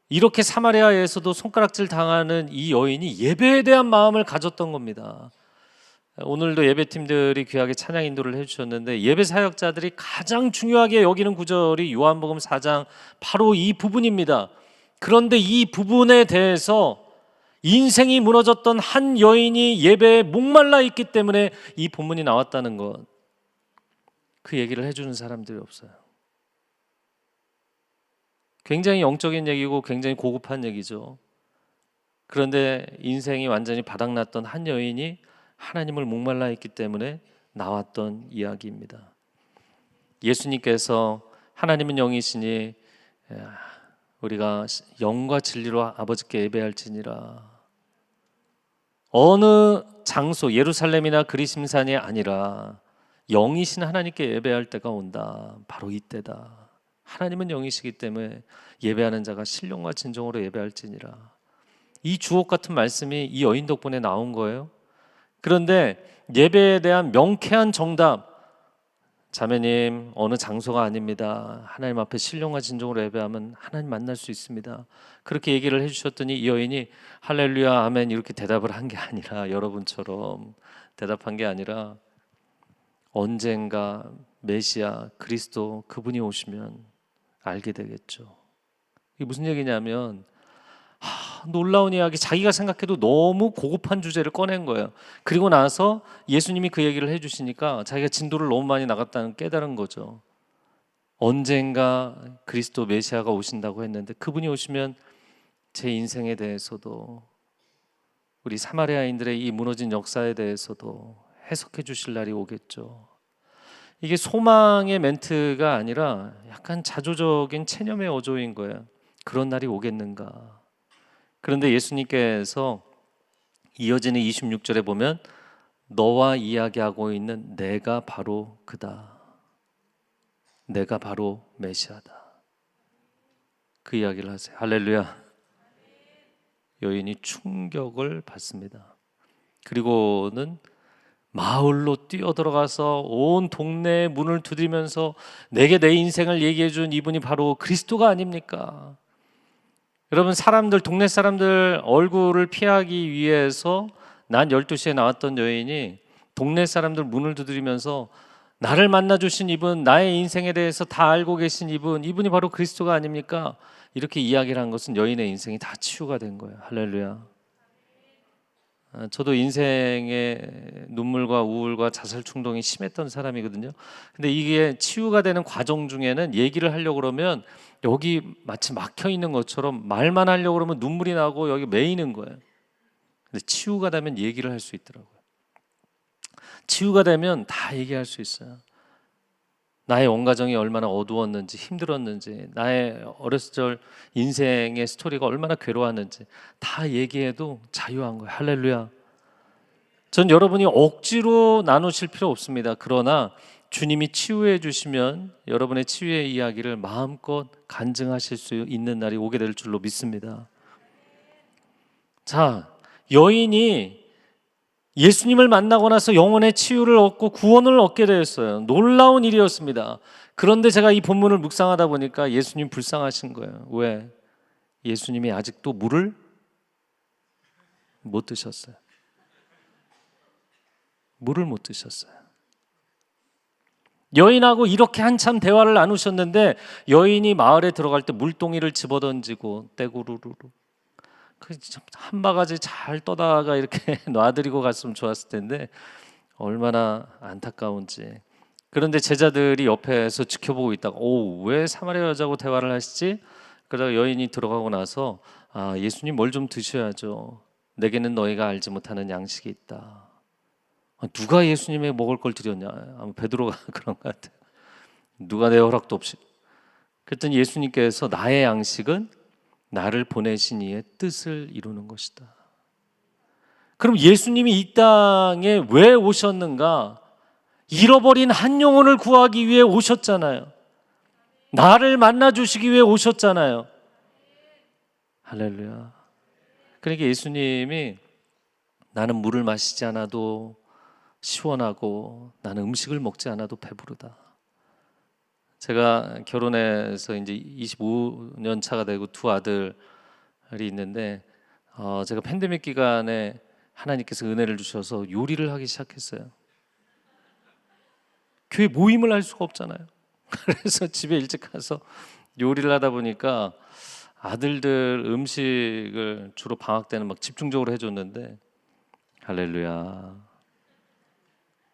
이렇게 사마리아에서도 손가락질 당하는 이 여인이 예배에 대한 마음을 가졌던 겁니다. 오늘도 예배팀들이 귀하게 찬양 인도를 해주셨는데, 예배 사역자들이 가장 중요하게 여기는 구절이 요한복음 4장 바로 이 부분입니다. 그런데 이 부분에 대해서 인생이 무너졌던 한 여인이 예배에 목말라 있기 때문에 이 본문이 나왔다는 것, 그 얘기를 해주는 사람들이 없어요. 굉장히 영적인 얘기고 굉장히 고급한 얘기죠. 그런데 인생이 완전히 바닥났던 한 여인이 하나님을 목말라 있기 때문에 나왔던 이야기입니다. 예수님께서 하나님은 영이시니 우리가 영과 진리로 아버지께 예배할지니라. 어느 장소 예루살렘이나 그리심산이 아니라 영이신 하나님께 예배할 때가 온다. 바로 이때다. 하나님은 영이시기 때문에 예배하는 자가 신령과 진정으로 예배할지니라. 이 주옥 같은 말씀이 이 여인 덕분에 나온 거예요. 그런데 예배에 대한 명쾌한 정답, 자매님 어느 장소가 아닙니다. 하나님 앞에 신령과 진정으로 예배하면 하나님 만날 수 있습니다. 그렇게 얘기를 해주셨더니 이 여인이 할렐루야 아멘 이렇게 대답을 한 게 아니라, 여러분처럼 대답한 게 아니라, 언젠가 메시아 그리스도 그분이 오시면 알게 되겠죠. 이게 무슨 얘기냐면 놀라운 이야기, 자기가 생각해도 너무 고급한 주제를 꺼낸 거예요. 그리고 나서 예수님이 그 얘기를 해주시니까 자기가 진도를 너무 많이 나갔다는 깨달은 거죠. 언젠가 그리스도 메시아가 오신다고 했는데 그분이 오시면 제 인생에 대해서도, 우리 사마리아인들의 이 무너진 역사에 대해서도 해석해 주실 날이 오겠죠. 이게 소망의 멘트가 아니라 약간 자조적인 체념의 어조인 거예요. 그런 날이 오겠는가. 그런데 예수님께서 이어지는 26절에 보면 너와 이야기하고 있는 내가 바로 그다. 내가 바로 메시아다. 그 이야기를 하세요. 할렐루야. 여인이 충격을 받습니다. 그리고는 마을로 뛰어들어가서 온 동네에 문을 두드리면서 내게 내 인생을 얘기해 준 이분이 바로 그리스도가 아닙니까? 여러분, 사람들, 동네 사람들 얼굴을 피하기 위해서 난 12시에 나왔던 여인이 동네 사람들 문을 두드리면서 나를 만나주신 이분, 나의 인생에 대해서 다 알고 계신 이분이 바로 그리스도가 아닙니까? 이렇게 이야기를 한 것은 여인의 인생이 다 치유가 된 거예요. 할렐루야. 저도 인생의 눈물과 우울과 자살 충동이 심했던 사람이거든요. 근데 이게 치유가 되는 과정 중에는 얘기를 하려고 그러면 여기 마치 막혀 있는 것처럼 말만 하려고 그러면 눈물이 나고 여기 메이는 거예요. 근데 치유가 되면 얘기를 할 수 있더라고요. 치유가 되면 다 얘기할 수 있어요. 나의 온 가정이 얼마나 어두웠는지, 힘들었는지, 나의 어렸을 적 인생의 스토리가 얼마나 괴로웠는지 다 얘기해도 자유한 거예요. 할렐루야. 전 여러분이 억지로 나누실 필요 없습니다. 그러나 주님이 치유해 주시면 여러분의 치유의 이야기를 마음껏 간증하실 수 있는 날이 오게 될 줄로 믿습니다. 자, 여인이 예수님을 만나고 나서 영혼의 치유를 얻고 구원을 얻게 되었어요. 놀라운 일이었습니다. 그런데 제가 이 본문을 묵상하다 보니까 예수님 불쌍하신 거예요. 왜? 예수님이 아직도 물을 못 드셨어요. 물을 못 드셨어요. 여인하고 이렇게 한참 대화를 나누셨는데 여인이 마을에 들어갈 때 물동이를 집어던지고 떼구르르르 한 바가지 잘 떠다가 이렇게 놔드리고 갔으면 좋았을 텐데 얼마나 안타까운지. 그런데 제자들이 옆에서 지켜보고 있다가 왜 사마리아 여자하고 대화를 하시지? 그러다가 여인이 들어가고 나서 예수님 뭘 좀 드셔야죠. 내게는 너희가 알지 못하는 양식이 있다. 누가 예수님의 먹을 걸 드렸냐? 아마 베드로가 그런 것 같아요. 누가 내 허락도 없이. 그랬더니 예수님께서 나의 양식은 나를 보내신 이의 뜻을 이루는 것이다. 그럼 예수님이 이 땅에 왜 오셨는가? 잃어버린 한 영혼을 구하기 위해 오셨잖아요. 나를 만나 주시기 위해 오셨잖아요. 할렐루야. 그러니까 예수님이 나는 물을 마시지 않아도 시원하고 나는 음식을 먹지 않아도 배부르다. 제가 결혼해서 이제 25년 차가 되고 두 아들이 있는데 제가 팬데믹 기간에 하나님께서 은혜를 주셔서 요리를 하기 시작했어요. 교회 모임을 할 수가 없잖아요. 그래서 집에 일찍 가서 요리를 하다 보니까 아들들 음식을 주로 방학 때는 막 집중적으로 해줬는데 할렐루야.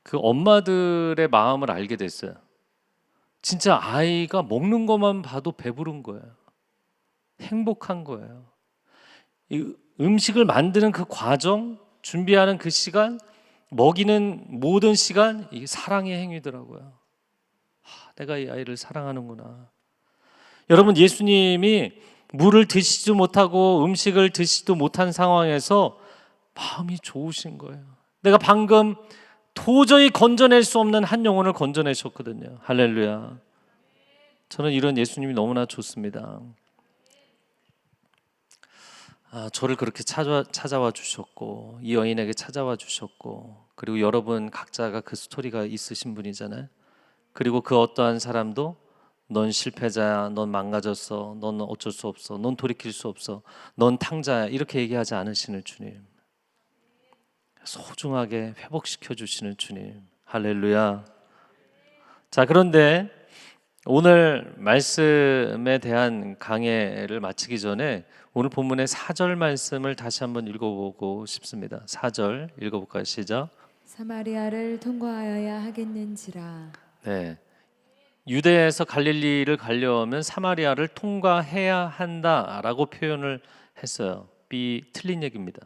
그 엄마들의 마음을 알게 됐어요. 진짜 아이가 먹는 것만 봐도 배부른 거예요. 행복한 거예요. 이 음식을 만드는 그 과정, 준비하는 그 시간, 먹이는 모든 시간, 이게 사랑의 행위더라고요. 내가 이 아이를 사랑하는구나. 여러분, 예수님이 물을 드시지도 못하고 음식을 드시지도 못한 상황에서 마음이 좋으신 거예요. 내가 방금 도저히 건져낼 수 없는 한 영혼을 건져내셨거든요. 할렐루야. 저는 이런 예수님이 너무나 좋습니다. 저를 그렇게 찾아와 주셨고, 이 여인에게 찾아와 주셨고, 그리고 여러분 각자가 그 스토리가 있으신 분이잖아요. 그리고 그 어떠한 사람도 넌 실패자야, 넌 망가졌어, 넌 어쩔 수 없어, 넌 돌이킬 수 없어, 넌 탕자야, 이렇게 얘기하지 않으시는 주님, 소중하게 회복시켜 주시는 주님. 할렐루야. 자, 그런데 오늘 말씀에 대한 강해를 마치기 전에 오늘 본문의 4절 말씀을 다시 한번 읽어보고 싶습니다. 4절 읽어볼까요? 시작. 사마리아를 통과하여야 하겠는지라. 네, 유대에서 갈릴리를 가려면 사마리아를 통과해야 한다라고 표현을 했어요. 틀린 얘기입니다.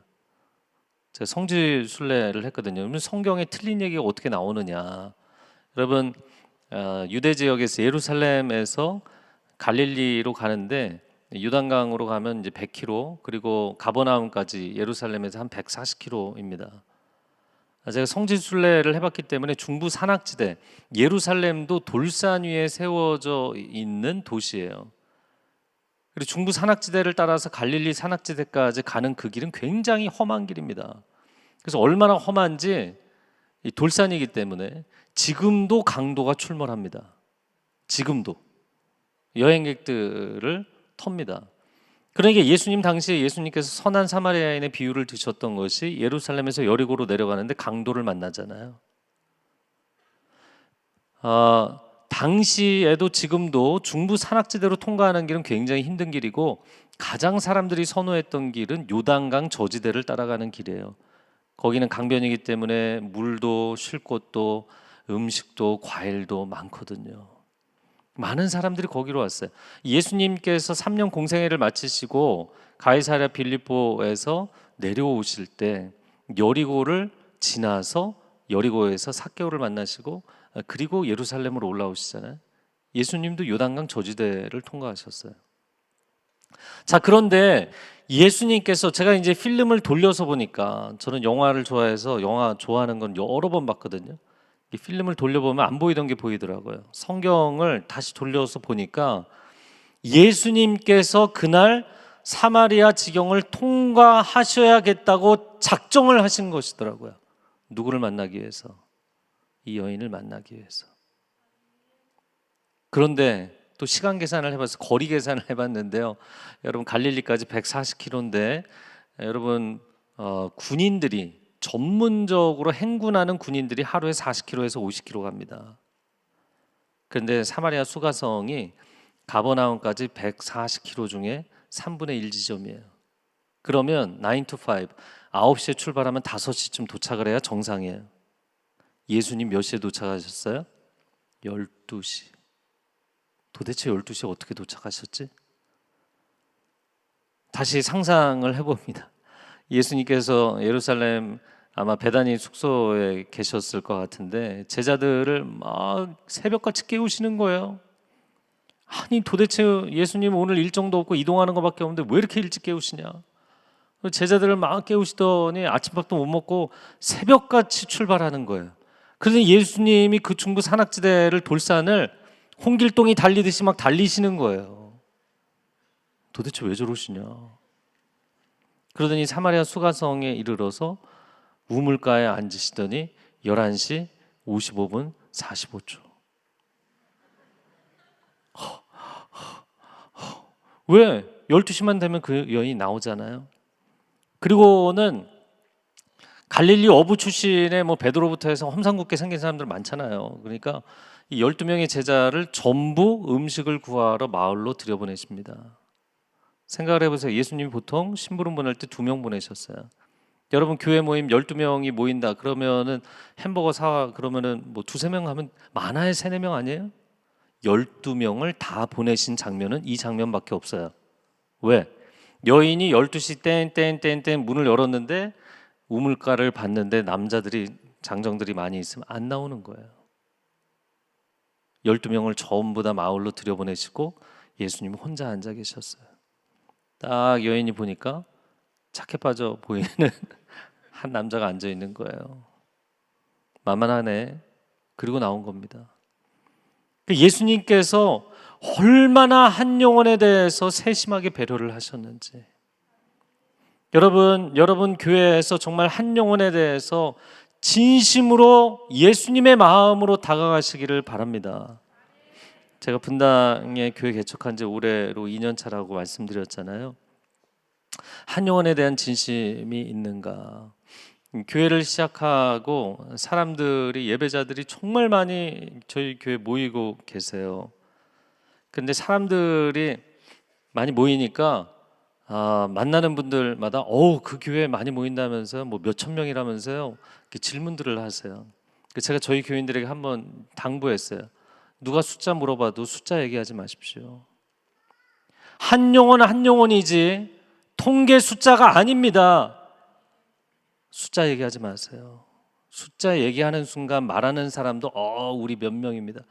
제가 성지 순례를 했거든요. 그러면 성경에 틀린 얘기가 어떻게 나오느냐. 여러분, 유대 지역에서 예루살렘에서 갈릴리로 가는데 요단강으로 가면 이제 100km, 그리고 가버나움까지 예루살렘에서 한 140km입니다. 제가 성지 순례를 해봤기 때문에 중부 산악지대, 예루살렘도 돌산 위에 세워져 있는 도시예요. 그리고 중부 산악지대를 따라서 갈릴리 산악지대까지 가는 그 길은 굉장히 험한 길입니다. 그래서 얼마나 험한지, 이 돌산이기 때문에 지금도 강도가 출몰합니다. 지금도 여행객들을 텁니다. 그러니까 예수님 당시에 예수님께서 선한 사마리아인의 비유를 드셨던 것이 예루살렘에서 여리고로 내려가는데 강도를 만나잖아요. 당시에도 지금도 중부 산악지대로 통과하는 길은 굉장히 힘든 길이고, 가장 사람들이 선호했던 길은 요단강 저지대를 따라가는 길이에요. 거기는 강변이기 때문에 물도 쉴 곳도 음식도 과일도 많거든요. 많은 사람들이 거기로 왔어요. 예수님께서 3년 공생애를 마치시고 가이사랴 빌립보에서 내려오실 때 여리고를 지나서 여리고에서 삭개오를 만나시고, 그리고 예루살렘으로 올라오시잖아요. 예수님도 요단강 저지대를 통과하셨어요. 자, 그런데 예수님께서, 제가 이제 필름을 돌려서 보니까, 저는 영화를 좋아해서 영화 좋아하는 건 여러 번 봤거든요. 이 필름을 돌려보면 안 보이던 게 보이더라고요. 성경을 다시 돌려서 보니까 예수님께서 그날 사마리아 지경을 통과하셔야겠다고 작정을 하신 것이더라고요. 누구를 만나기 위해서? 이 여인을 만나기 위해서. 그런데 또 시간 계산을 해봐서 거리 계산을 해봤는데요. 여러분, 갈릴리까지 140km인데 여러분, 군인들이, 전문적으로 행군하는 군인들이 하루에 40km에서 50km 갑니다. 그런데 사마리아 수가성이 가버나움까지 140km 중에 3분의 1 지점이에요. 그러면 9 to 5, 9시에 출발하면 5시쯤 도착을 해야 정상이에요. 예수님 몇 시에 도착하셨어요? 12시. 도대체 12시에 어떻게 도착하셨지? 다시 상상을 해봅니다. 예수님께서 예루살렘 아마 베다니 숙소에 계셨을 것 같은데 제자들을 막 새벽같이 깨우시는 거예요. 아니, 도대체 예수님 오늘 일정도 없고 이동하는 것밖에 없는데 왜 이렇게 일찍 깨우시냐? 제자들을 막 깨우시더니 아침밥도 못 먹고 새벽같이 출발하는 거예요. 그래서 예수님이 그 중부 산악지대를, 돌산을 홍길동이 달리듯이 막 달리시는 거예요. 도대체 왜 저러시냐? 그러더니 사마리아 수가성에 이르러서 우물가에 앉으시더니 11시 55분 45초. 왜? 12시만 되면 그 여인이 나오잖아요. 그리고는 갈릴리 어부 출신의 베드로부터 해서 험상궂게 생긴 사람들 많잖아요. 그러니까 이 12명의 제자를 전부 음식을 구하러 마을로 들여보내십니다. 생각을 해보세요. 예수님이 보통 심부름 보낼 때 2명 보내셨어요. 여러분, 교회 모임 12명이 모인다 그러면은 햄버거 사와 그러면은 2-3명 하면 많아야 3-4명 아니에요? 12명을 다 보내신 장면은 이 장면밖에 없어요. 왜? 여인이 12시 땡땡땡땡 문을 열었는데 우물가를 봤는데 남자들이, 장정들이 많이 있으면 안 나오는 거예요. 12명을 전부 다 마을로 들여보내시고 예수님은 혼자 앉아 계셨어요. 딱 여인이 보니까 착해 빠져 보이는 한 남자가 앉아 있는 거예요. 만만하네. 그리고 나온 겁니다. 예수님께서 얼마나 한 영혼에 대해서 세심하게 배려를 하셨는지. 여러분 교회에서 정말 한 영혼에 대해서 진심으로 예수님의 마음으로 다가가시기를 바랍니다. 제가 분당에 교회 개척한 지 올해로 2년 차라고 말씀드렸잖아요. 한 영혼에 대한 진심이 있는가? 교회를 시작하고 사람들이, 예배자들이 정말 많이 저희 교회 모이고 계세요. 근데 사람들이 많이 모이니까 만나는 분들마다 그 교회에 많이 모인다면서요? 뭐 몇천 명이라면서요? 이렇게 질문들을 하세요. 제가 저희 교인들에게 한번 당부했어요. 누가 숫자 물어봐도 숫자 얘기하지 마십시오. 한 영혼은 한 영혼이지 통계 숫자가 아닙니다. 숫자 얘기하지 마세요. 숫자 얘기하는 순간 말하는 사람도 우리 몇 명입니다.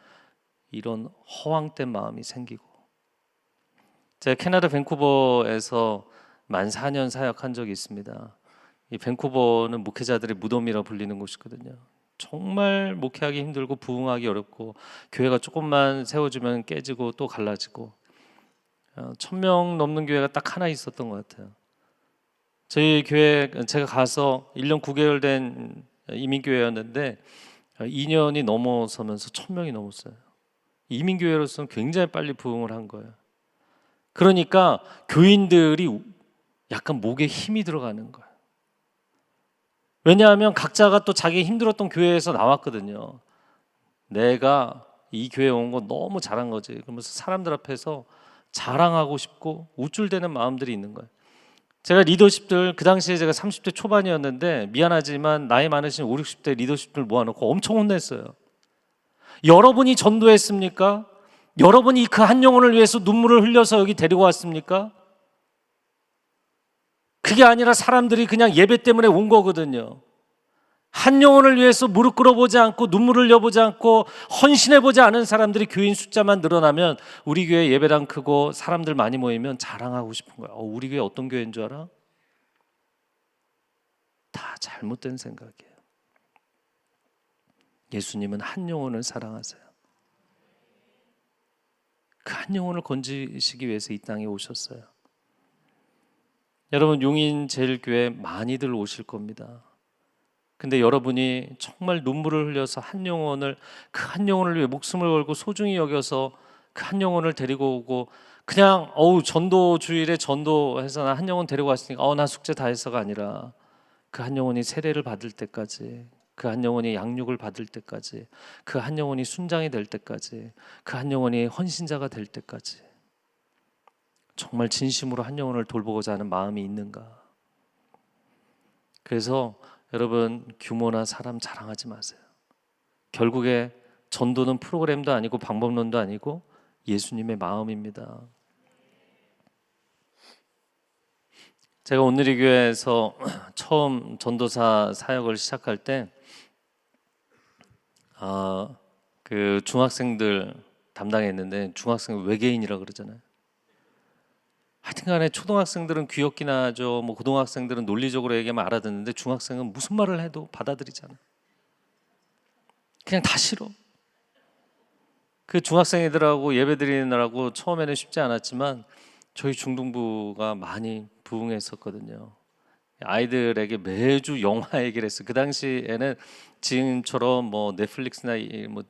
이런 허황된 마음이 생기고. 제가 캐나다 밴쿠버에서 만 4년 사역한 적이 있습니다. 이 밴쿠버는 목회자들의 무덤이라 불리는 곳이거든요. 정말 목회하기 힘들고 부흥하기 어렵고 교회가 조금만 세워지면 깨지고 또 갈라지고 1,000명 넘는 교회가 딱 하나 있었던 것 같아요. 저희 교회 제가 가서 1년 9개월 된 이민교회였는데 2년이 넘어서면서 1,000명이 넘었어요. 이민교회로서는 굉장히 빨리 부흥을 한 거예요. 그러니까 교인들이 약간 목에 힘이 들어가는 거예요. 왜냐하면 각자가 또 자기 힘들었던 교회에서 나왔거든요. 내가 이 교회에 온 거 너무 잘한 거지. 그러면서 사람들 앞에서 자랑하고 싶고 우쭐대는 마음들이 있는 거예요. 제가 리더십들, 그 당시에 제가 30대 초반이었는데 미안하지만 나이 많으신 5, 60대 리더십들 모아놓고 엄청 혼냈어요. 여러분이 전도했습니까? 여러분이 그 한 영혼을 위해서 눈물을 흘려서 여기 데리고 왔습니까? 그게 아니라 사람들이 그냥 예배 때문에 온 거거든요. 한 영혼을 위해서 무릎 꿇어보지 않고 눈물을 흘려보지 않고 헌신해보지 않은 사람들이 교인 숫자만 늘어나면 우리 교회 예배당 크고 사람들 많이 모이면 자랑하고 싶은 거야. 우리 교회 어떤 교회인 줄 알아? 다 잘못된 생각이에요. 예수님은 한 영혼을 사랑하세요. 그 한 영혼을 건지시기 위해서 이 땅에 오셨어요. 여러분 용인제일교회 많이들 오실 겁니다. 근데 여러분이 정말 눈물을 흘려서 한 영혼을, 그 한 영혼을 위해 목숨을 걸고 소중히 여겨서 그 한 영혼을 데리고 오고 그냥 전도 주일에 전도해서 나 한 영혼 데리고 왔으니까 나 숙제 다 했어가 아니라 그 한 영혼이 세례를 받을 때까지, 그 한 영혼이 양육을 받을 때까지, 그 한 영혼이 순장이 될 때까지, 그 한 영혼이 헌신자가 될 때까지 정말 진심으로 한 영혼을 돌보고자 하는 마음이 있는가? 그래서 여러분 규모나 사람 자랑하지 마세요. 결국에 전도는 프로그램도 아니고 방법론도 아니고 예수님의 마음입니다. 제가 온누리 교회에서 처음 전도사 사역을 시작할 때 그 중학생들 담당했는데 중학생 외계인이라 그러잖아요. 하여튼간에 초등학생들은 귀엽긴 하죠. 뭐 고등학생들은 논리적으로 얘기하면 알아듣는데 중학생은 무슨 말을 해도 받아들이잖아. 그냥 다 싫어. 그 중학생 애들하고 예배 드리느라고 처음에는 쉽지 않았지만 저희 중등부가 많이 부흥했었거든요. 아이들에게 매주 영화 얘기를 했어요. 그 당시에는 지금처럼 뭐 넷플릭스나 뭐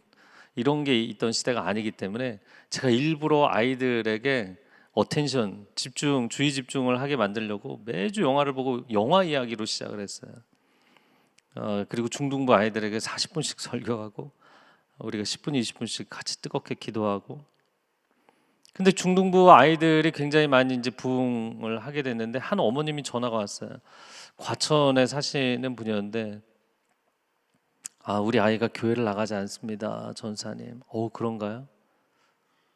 이런 게 있던 시대가 아니기 때문에 제가 일부러 아이들에게 어텐션, 집중, 주의 집중을 하게 만들려고 매주 영화를 보고 영화 이야기로 시작을 했어요. 그리고 중등부 아이들에게 40분씩 설교하고 우리가 10분, 20분씩 같이 뜨겁게 기도하고. 근데 중등부 아이들이 굉장히 많이 이제 부흥을 하게 됐는데 한 어머님이 전화가 왔어요. 과천에 사시는 분이었는데 우리 아이가 교회를 나가지 않습니다, 전사님. 그런가요?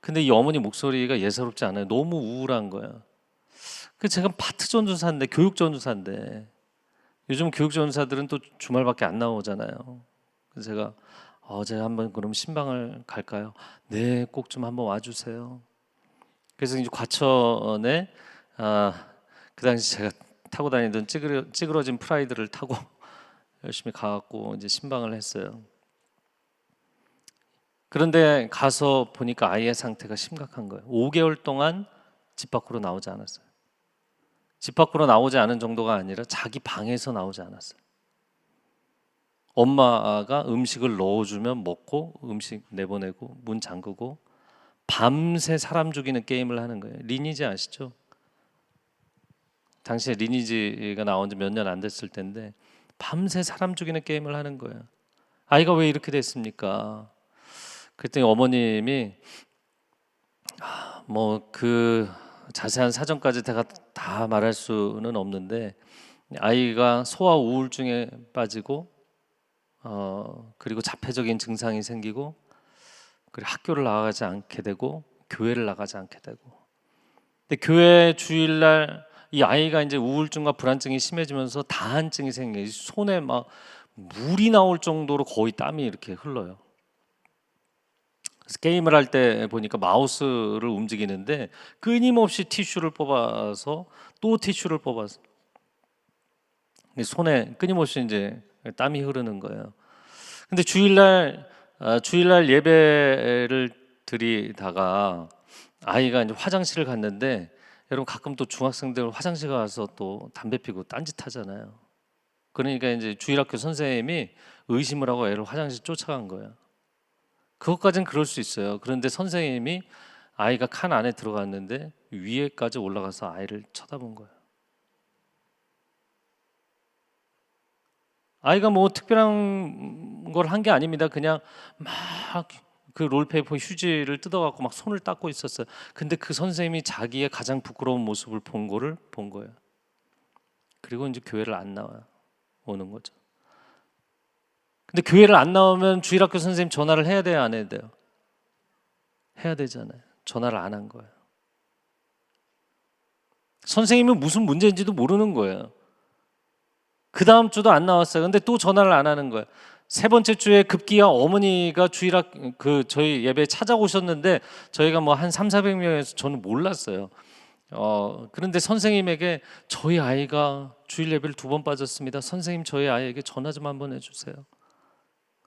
근데 이 어머니 목소리가 예사롭지 않아요. 너무 우울한 거예요. 제가 파트 전도사인데, 교육 전도사인데 요즘 교육 전도사들은 또 주말밖에 안 나오잖아요. 그래서 제가 한번 그럼 신방을 갈까요? 네, 꼭 좀 한번 와주세요. 그래서 이제 과천에 그 당시 제가 타고 다니던 찌그러진 프라이드를 타고 열심히 가갖고 이제 신방을 했어요. 그런데 가서 보니까 아이의 상태가 심각한 거예요. 5개월 동안 집 밖으로 나오지 않았어요. 집 밖으로 나오지 않은 정도가 아니라 자기 방에서 나오지 않았어요. 엄마가 음식을 넣어주면 먹고 음식 내보내고 문 잠그고 밤새 사람 죽이는 게임을 하는 거예요. 리니지 아시죠? 당시에 리니지가 나온 지 몇 년 안 됐을 텐데 밤새 사람 죽이는 게임을 하는 거예요. 아이가 왜 이렇게 됐습니까? 그랬더니 어머님이 뭐 그 자세한 사정까지 제가 다 말할 수는 없는데 아이가 소아 우울증에 빠지고 그리고 자폐적인 증상이 생기고 그리고 학교를 나가지 않게 되고 교회를 나가지 않게 되고 근데 교회 주일날 이 아이가 이제 우울증과 불안증이 심해지면서 다한증이 생겨요. 손에 막 물이 나올 정도로 거의 땀이 이렇게 흘러요. 그래서 게임을 할 때 보니까 마우스를 움직이는데 끊임없이 티슈를 뽑아서 또 티슈를 뽑아서 손에 끊임없이 이제 땀이 흐르는 거예요. 근데 주일날 예배를 드리다가 아이가 이제 화장실을 갔는데 여러분 가끔 또 중학생들 화장실 가서 또 담배 피고 딴짓 하잖아요. 그러니까 이제 주일학교 선생님이 의심을 하고 애를 화장실 쫓아간 거예요. 그것까지는 그럴 수 있어요. 그런데 선생님이 아이가 칸 안에 들어갔는데 위에까지 올라가서 아이를 쳐다본 거예요. 아이가 뭐 특별한 걸 한 게 아닙니다. 그냥 막 그 롤페이퍼 휴지를 뜯어갖고 막 손을 닦고 있었어요. 근데 그 선생님이 자기의 가장 부끄러운 모습을 본 거예요. 그리고 이제 교회를 안 나와요. 오는 거죠. 근데 교회를 안 나오면 주일학교 선생님 전화를 해야 돼요, 안 해야 돼요? 해야 되잖아요. 전화를 안 한 거예요. 선생님은 무슨 문제인지도 모르는 거예요. 그 다음 주도 안 나왔어요. 근데 또 전화를 안 하는 거예요. 세 번째 주에 급기야 어머니가 저희 예배에 찾아오셨는데 저희가 뭐 한 300~400명에서 저는 몰랐어요. 그런데 선생님에게 저희 아이가 주일 예배를 2번 빠졌습니다. 선생님 저희 아이에게 전화 좀 한번 해주세요.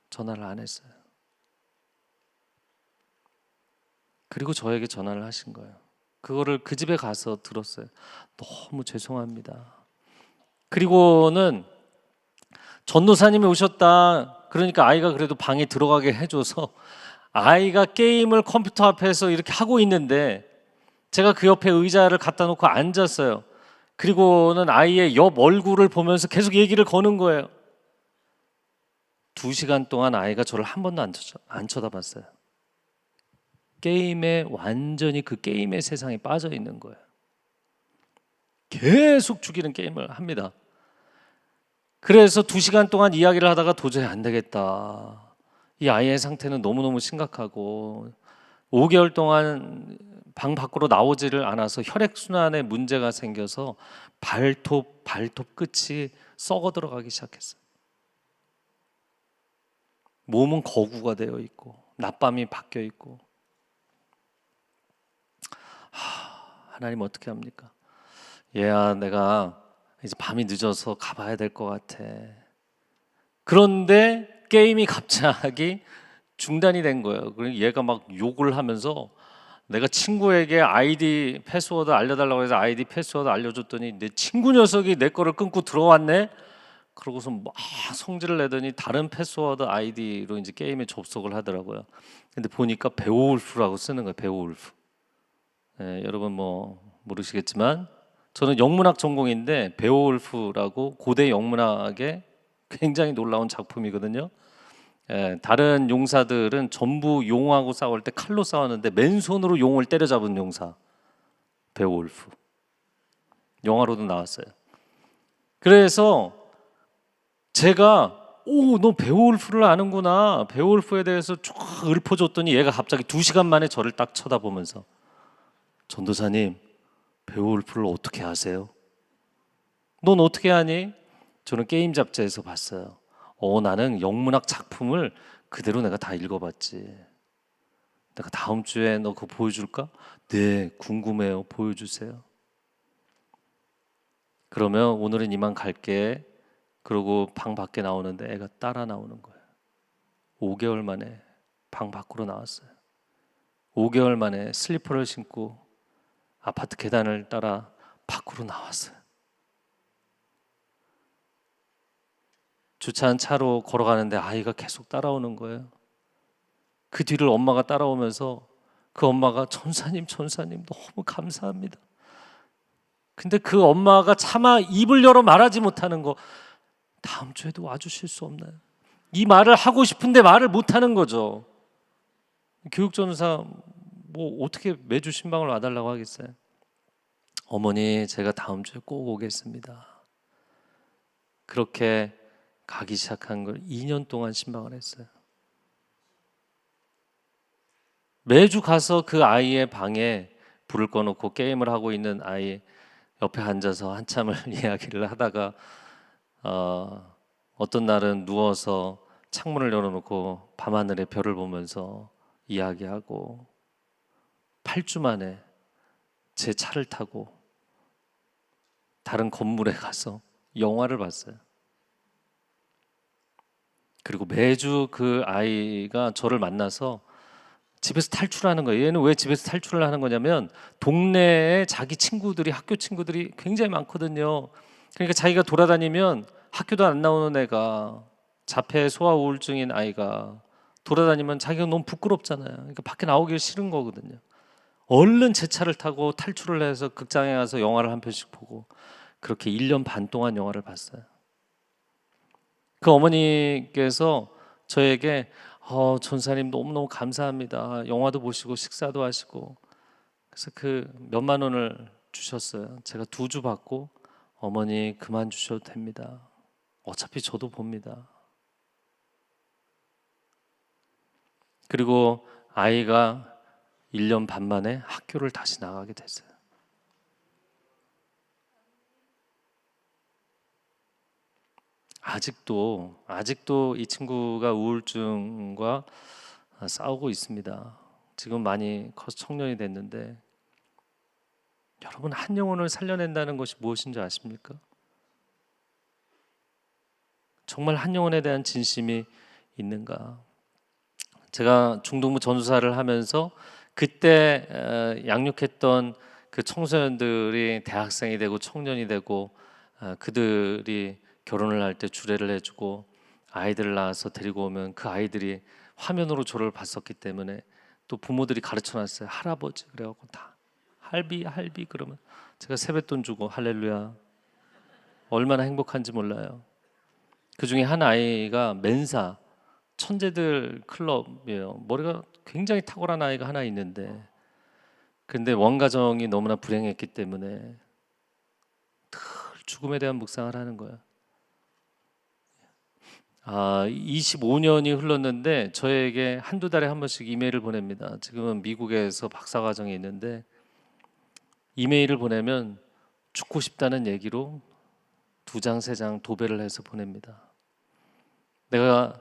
전화를 안 했어요. 그리고 저에게 전화를 하신 거예요. 그거를 그 집에 가서 들었어요. 너무 죄송합니다. 그리고는 전도사님이 오셨다. 그러니까 아이가 그래도 방에 들어가게 해줘서 아이가 게임을 컴퓨터 앞에서 이렇게 하고 있는데 제가 그 옆에 의자를 갖다 놓고 앉았어요. 그리고는 아이의 옆 얼굴을 보면서 계속 얘기를 거는 거예요. 2시간 동안 아이가 저를 한 번도 안 쳐다봤어요. 게임에 완전히 그 게임의 세상에 빠져 있는 거예요. 계속 죽이는 게임을 합니다. 그래서 2시간 동안 이야기를 하다가 도저히 안 되겠다. 이 아이의 상태는 너무너무 심각하고 5개월 동안 방 밖으로 나오지를 않아서 혈액순환에 문제가 생겨서 발톱 끝이 썩어 들어가기 시작했어요. 몸은 거구가 되어 있고 낮밤이 바뀌어 있고 하나님 어떻게 합니까? 얘야 내가 이제 밤이 늦어서 가봐야 될 것 같아. 그런데 게임이 갑자기 중단이 된 거예요. 그리고 얘가 막 욕을 하면서 내가 친구에게 아이디 패스워드 알려달라고 해서 아이디 패스워드 알려줬더니 내 친구 녀석이 내 거를 끊고 들어왔네. 그러고서 막 성질을 내더니 다른 패스워드 아이디로 이제 게임에 접속을 하더라고요. 근데 보니까 베오울프라고 쓰는 거예요. 베오울프. 여러분 뭐 모르시겠지만 저는 영문학 전공인데 베오울프라고 고대 영문학의 굉장히 놀라운 작품이거든요. 다른 용사들은 전부 용하고 싸울 때 칼로 싸웠는데 맨손으로 용을 때려잡은 용사 베오울프. 영화로도 나왔어요. 그래서 제가 너 베오울프를 아는구나. 베오울프에 대해서 쭉 읊어줬더니 얘가 갑자기 2시간 만에 저를 딱 쳐다보면서 전도사님 베오울프를 어떻게 아세요? 넌 어떻게 아니? 저는 게임 잡지에서 봤어요. 나는 영문학 작품을 그대로 내가 다 읽어봤지. 내가 다음 주에 너 그거 보여줄까? 네, 궁금해요. 보여주세요. 그러면 오늘은 이만 갈게. 그러고 방 밖에 나오는데 애가 따라 나오는 거예요. 5개월 만에 방 밖으로 나왔어요. 5개월 만에 슬리퍼를 신고 아파트 계단을 따라 밖으로 나왔어요. 주차한 차로 걸어가는데 아이가 계속 따라오는 거예요. 그 뒤를 엄마가 따라오면서 그 엄마가 전사님 너무 감사합니다. 근데 그 엄마가 차마 입을 열어 말하지 못하는 거, 다음 주에도 와주실 수 없나요? 이 말을 하고 싶은데 말을 못하는 거죠. 교육전사 뭐 어떻게 매주 신방을 와달라고 하겠어요? 어머니, 제가 다음 주에 꼭 오겠습니다. 그렇게 가기 시작한 걸 2년 동안 신방을 했어요. 매주 가서 그 아이의 방에 불을 꺼놓고 게임을 하고 있는 아이 옆에 앉아서 한참을 이야기를 하다가 어떤 날은 누워서 창문을 열어놓고 밤하늘의 별을 보면서 이야기하고 8주 만에 제 차를 타고 다른 건물에 가서 영화를 봤어요. 그리고 매주 그 아이가 저를 만나서 집에서 탈출하는 거예요. 얘는 왜 집에서 탈출을 하는 거냐면 동네에 자기 친구들이, 학교 친구들이 굉장히 많거든요. 그러니까 자기가 돌아다니면 학교도 안 나오는 애가, 자폐 소아 우울증인 아이가 돌아다니면 자기가 너무 부끄럽잖아요. 그러니까 밖에 나오기 싫은 거거든요. 얼른 제 차를 타고 탈출을 해서 극장에 가서 영화를 한 편씩 보고 그렇게 1년 반 동안 영화를 봤어요. 그 어머니께서 저에게 전사님 너무너무 감사합니다. 영화도 보시고 식사도 하시고, 그래서 그 몇만 원을 주셨어요. 제가 2주 받고 어머니 그만 주셔도 됩니다. 어차피 저도 봅니다. 그리고 아이가 1년 반 만에 학교를 다시 나가게 됐어요. 아직도 이 친구가 우울증과 싸우고 있습니다. 지금 많이 커서 청년이 됐는데, 여러분, 한 영혼을 살려낸다는 것이 무엇인지 아십니까? 정말 한 영혼에 대한 진심이 있는가? 제가 중동부 전도사를 하면서 그때 양육했던 그 청소년들이 대학생이 되고 청년이 되고, 그들이 결혼을 할 때 주례를 해주고 아이들을 낳아서 데리고 오면 그 아이들이 화면으로 저를 봤었기 때문에 또 부모들이 가르쳐놨어요. 할아버지 그래갖고 다 할비 그러면 제가 세뱃돈 주고 할렐루야, 얼마나 행복한지 몰라요. 그 중에 한 아이가 멘사 천재들 클럽이에요. 머리가 굉장히 탁월한 아이가 하나 있는데, 근데 원가정이 너무나 불행했기 때문에 늘 죽음에 대한 묵상을 하는 거예요. 25년이 흘렀는데 저에게 한두 달에 한 번씩 이메일을 보냅니다. 지금은 미국에서 박사과정에 있는데 이메일을 보내면 죽고 싶다는 얘기로 2장 3장 도배를 해서 보냅니다. 내가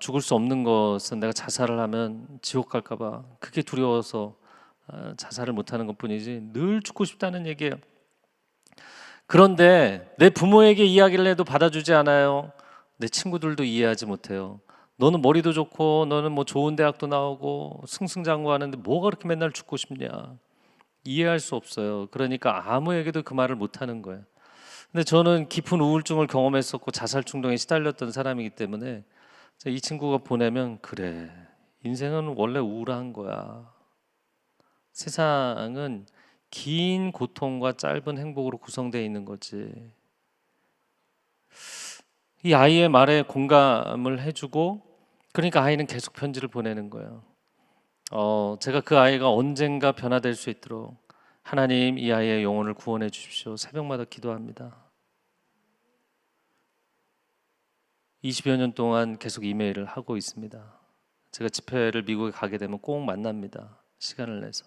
죽을 수 없는 것은 내가 자살을 하면 지옥 갈까 봐 그게 두려워서 자살을 못하는 것뿐이지 늘 죽고 싶다는 얘기예요. 그런데 내 부모에게 이야기를 해도 받아주지 않아요. 내 친구들도 이해하지 못해요. 너는 머리도 좋고 너는 뭐 좋은 대학도 나오고 승승장구하는데 뭐가 그렇게 맨날 죽고 싶냐. 이해할 수 없어요. 그러니까 아무에게도 그 말을 못하는 거예요. 근데 저는 깊은 우울증을 경험했었고 자살 충동에 시달렸던 사람이기 때문에 이 친구가 보내면, 그래, 인생은 원래 우울한 거야. 세상은 긴 고통과 짧은 행복으로 구성되어 있는 거지. 이 아이의 말에 공감을 해주고, 그러니까 아이는 계속 편지를 보내는 거예요. 제가 그 아이가 언젠가 변화될 수 있도록 하나님, 이 아이의 영혼을 구원해 주십시오. 새벽마다 기도합니다. 20여 년 동안 계속 이메일을 하고 있습니다. 제가 집회를 미국에 가게 되면 꼭 만납니다. 시간을 내서.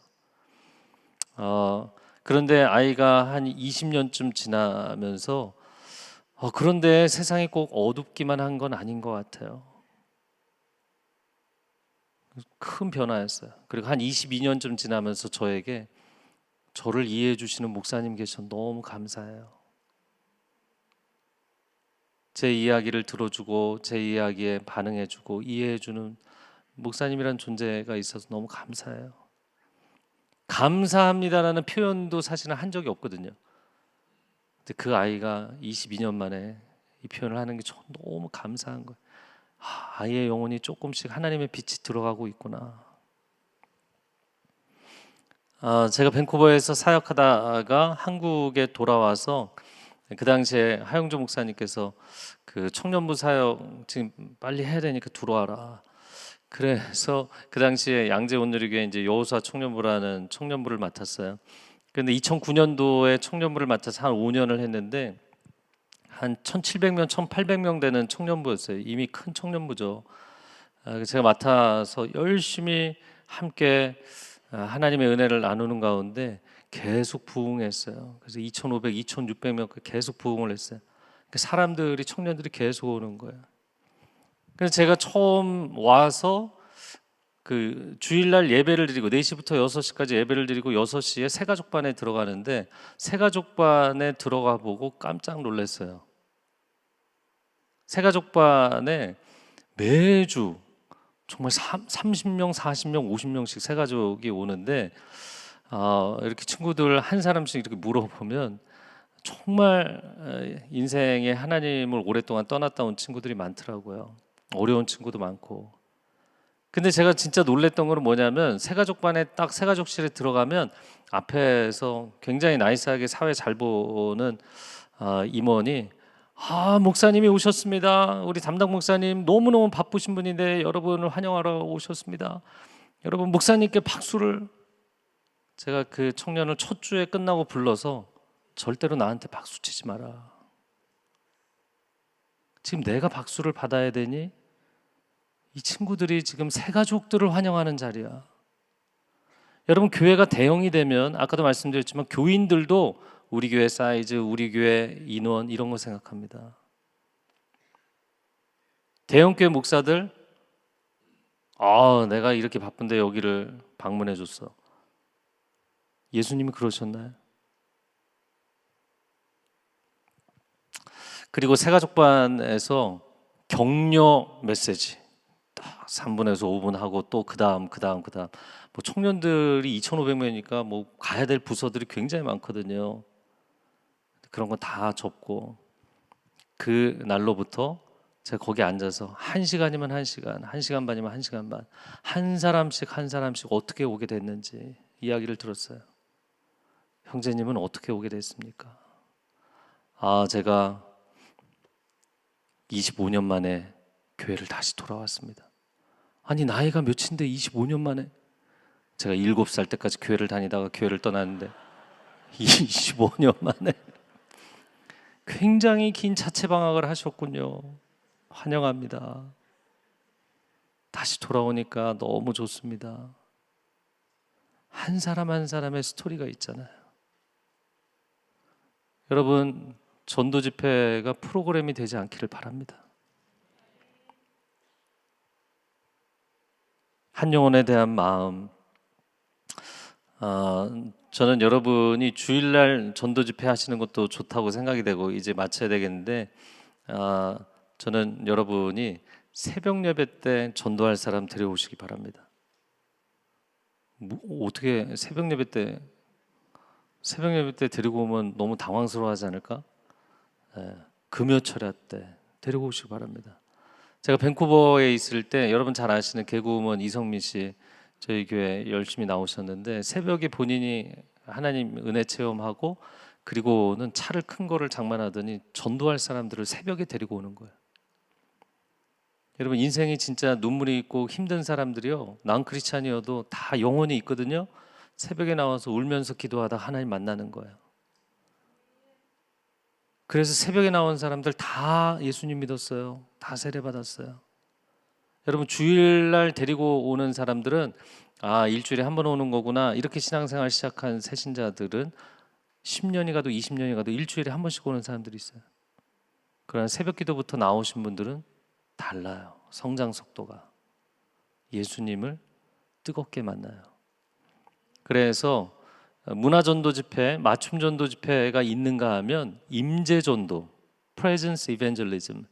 그런데 아이가 한 20년쯤 지나면서 그런데 세상이 꼭 어둡기만 한 건 아닌 것 같아요. 큰 변화였어요. 그리고 한 22년쯤 지나면서 저에게 저를 이해해 주시는 목사님 계셔 너무 감사해요. 제 이야기를 들어주고 제 이야기에 반응해주고 이해해주는 목사님이란 존재가 있어서 너무 감사해요. 감사합니다라는 표현도 사실은 한 적이 없거든요. 근데 그 아이가 22년 만에 이 표현을 하는 게 전 너무 감사한 거예요. 아이의 영혼이 조금씩 하나님의 빛이 들어가고 있구나. 제가 밴쿠버에서 사역하다가 한국에 돌아와서 그 당시에 하영조 목사님께서 그 청년부 사역 지금 빨리 해야 되니까 들어와라. 그래서 그 당시에 양재 온누리교회 이제 여호수아 청년부라는 청년부를 맡았어요. 그런데 2009년도에 청년부를 맡아서 한 5년을 했는데 한 1,700명, 1,800명 되는 청년부였어요. 이미 큰 청년부죠. 제가 맡아서 열심히 함께 하나님의 은혜를 나누는 가운데 계속 부흥했어요. 그래서 2,500, 2,600명 계속 부흥을 했어요. 사람들이 청년들이 계속 오는 거예요. 그래서 제가 처음 와서 그 주일날 예배를 드리고 4시부터 6시까지 예배를 드리고 6시에 새가족반에 들어가는데 새가족반에 들어가 보고 깜짝 놀랐어요. 새가족반에 매주 정말 30명, 40명, 50명씩 새가족이 오는데 이렇게 친구들 한 사람씩 이렇게 물어보면 정말 인생에 하나님을 오랫동안 떠났다 온 친구들이 많더라고요. 어려운 친구도 많고. 근데 제가 진짜 놀랬던 건 뭐냐면 새가족반에 딱 새가족실에 들어가면 앞에서 굉장히 나이스하게 사회 잘 보는 임원이 목사님이 오셨습니다. 우리 담당 목사님 너무너무 바쁘신 분인데 여러분을 환영하러 오셨습니다. 여러분 목사님께 박수를. 제가 그 청년을 첫 주에 끝나고 불러서 절대로 나한테 박수 치지 마라. 지금 내가 박수를 받아야 되니? 이 친구들이 지금 새 가족들을 환영하는 자리야. 여러분 교회가 대형이 되면 아까도 말씀드렸지만 교인들도 우리 교회 사이즈, 우리 교회 인원 이런 거 생각합니다. 대형 교회 목사들 내가 이렇게 바쁜데 여기를 방문해 줬어. 예수님이 그러셨나요? 그리고 새가족반에서 격려 메시지 딱 3분에서 5분 하고 또 그다음 뭐 청년들이 2,500명이니까 뭐 가야 될 부서들이 굉장히 많거든요. 그런 건 다 접고 그 날로부터 제가 거기 앉아서 1시간이면 1시간, 1시간 반이면 1시간 반, 한 사람씩 어떻게 오게 됐는지 이야기를 들었어요. 형제님은 어떻게 오게 됐습니까? 제가 25년 만에 교회를 다시 돌아왔습니다. 아니 나이가 몇인데 25년 만에. 제가 7살 때까지 교회를 다니다가 교회를 떠났는데 25년 만에 굉장히 긴 자체 방학을 하셨군요. 환영합니다. 다시 돌아오니까 너무 좋습니다. 한 사람 한 사람의 스토리가 있잖아요. 여러분 전도 집회가 프로그램이 되지 않기를 바랍니다. 한 영혼에 대한 마음. 저는 여러분이 주일날 전도 집회 하시는 것도 좋다고 생각이 되고 이제 마쳐야 되겠는데 저는 여러분이 새벽 예배 때 전도할 사람 데려오시기 바랍니다. 어떻게 새벽 예배 때 데리고 오면 너무 당황스러워하지 않을까? 금요철야 때 데리고 오시기 바랍니다. 제가 밴쿠버에 있을 때 여러분 잘 아시는 개그우먼 이성민 씨 저희 교회 열심히 나오셨는데 새벽에 본인이 하나님 은혜 체험하고 그리고는 차를 큰 거를 장만하더니 전도할 사람들을 새벽에 데리고 오는 거예요. 여러분 인생이 진짜 눈물이 있고 힘든 사람들이요 난 크리스찬이어도 다 영혼이 있거든요. 새벽에 나와서 울면서 기도하다 하나님 만나는 거예요. 그래서 새벽에 나온 사람들 다 예수님 믿었어요. 다 세례 받았어요. 여러분 주일날 데리고 오는 사람들은 일주일에 한 번 오는 거구나 이렇게 신앙생활 시작한 새신자들은 10년이 가도 20년이 가도 일주일에 한 번씩 오는 사람들이 있어요. 그러나 새벽 기도부터 나오신 분들은 달라요. 성장 속도가. 예수님을 뜨겁게 만나요. 그래서 문화전도 집회, 맞춤전도 집회가 있는가 하면 임재전도, presence evangelism,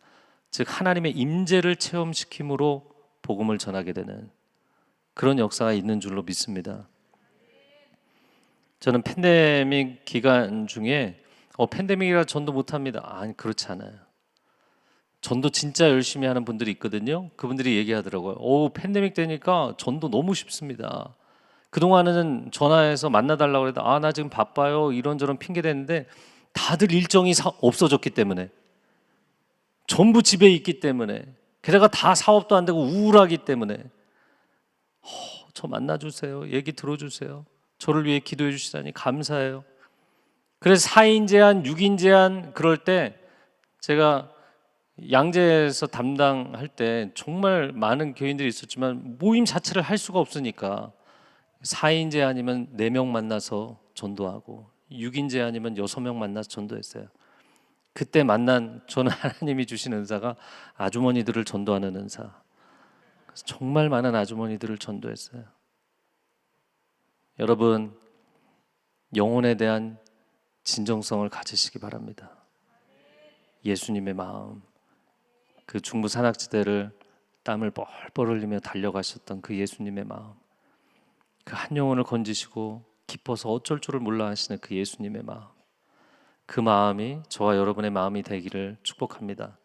즉 하나님의 임재를 체험시킴으로 복음을 전하게 되는 그런 역사가 있는 줄로 믿습니다. 저는 팬데믹 기간 중에 팬데믹이라 전도 못합니다. 아니, 그렇지 않아요. 전도 진짜 열심히 하는 분들이 있거든요. 그분들이 얘기하더라고요. 팬데믹 되니까 전도 너무 쉽습니다. 그동안은 전화해서 만나달라고 해도 나 지금 바빠요 이런저런 핑계 대는데 다들 일정이 없어졌기 때문에, 전부 집에 있기 때문에, 게다가 다 사업도 안 되고 우울하기 때문에 저 만나주세요. 얘기 들어주세요. 저를 위해 기도해 주시다니 감사해요. 그래서 4인 제한, 6인 제한 그럴 때 제가 양재에서 담당할 때 정말 많은 교인들이 있었지만 모임 자체를 할 수가 없으니까 4인 제한이면 4명 만나서 전도하고 6인 제한이면 6명 만나서 전도했어요. 그때 만난 저는 하나님이 주신 은사가 아주머니들을 전도하는 은사. 그래서 정말 많은 아주머니들을 전도했어요. 여러분, 영혼에 대한 진정성을 가지시기 바랍니다. 예수님의 마음, 그 중부 산악지대를 땀을 뻘뻘 흘리며 달려가셨던 그 예수님의 마음, 그 한 영혼을 건지시고 기뻐서 어쩔 줄을 몰라 하시는 그 예수님의 마음, 그 마음이 저와 여러분의 마음이 되기를 축복합니다.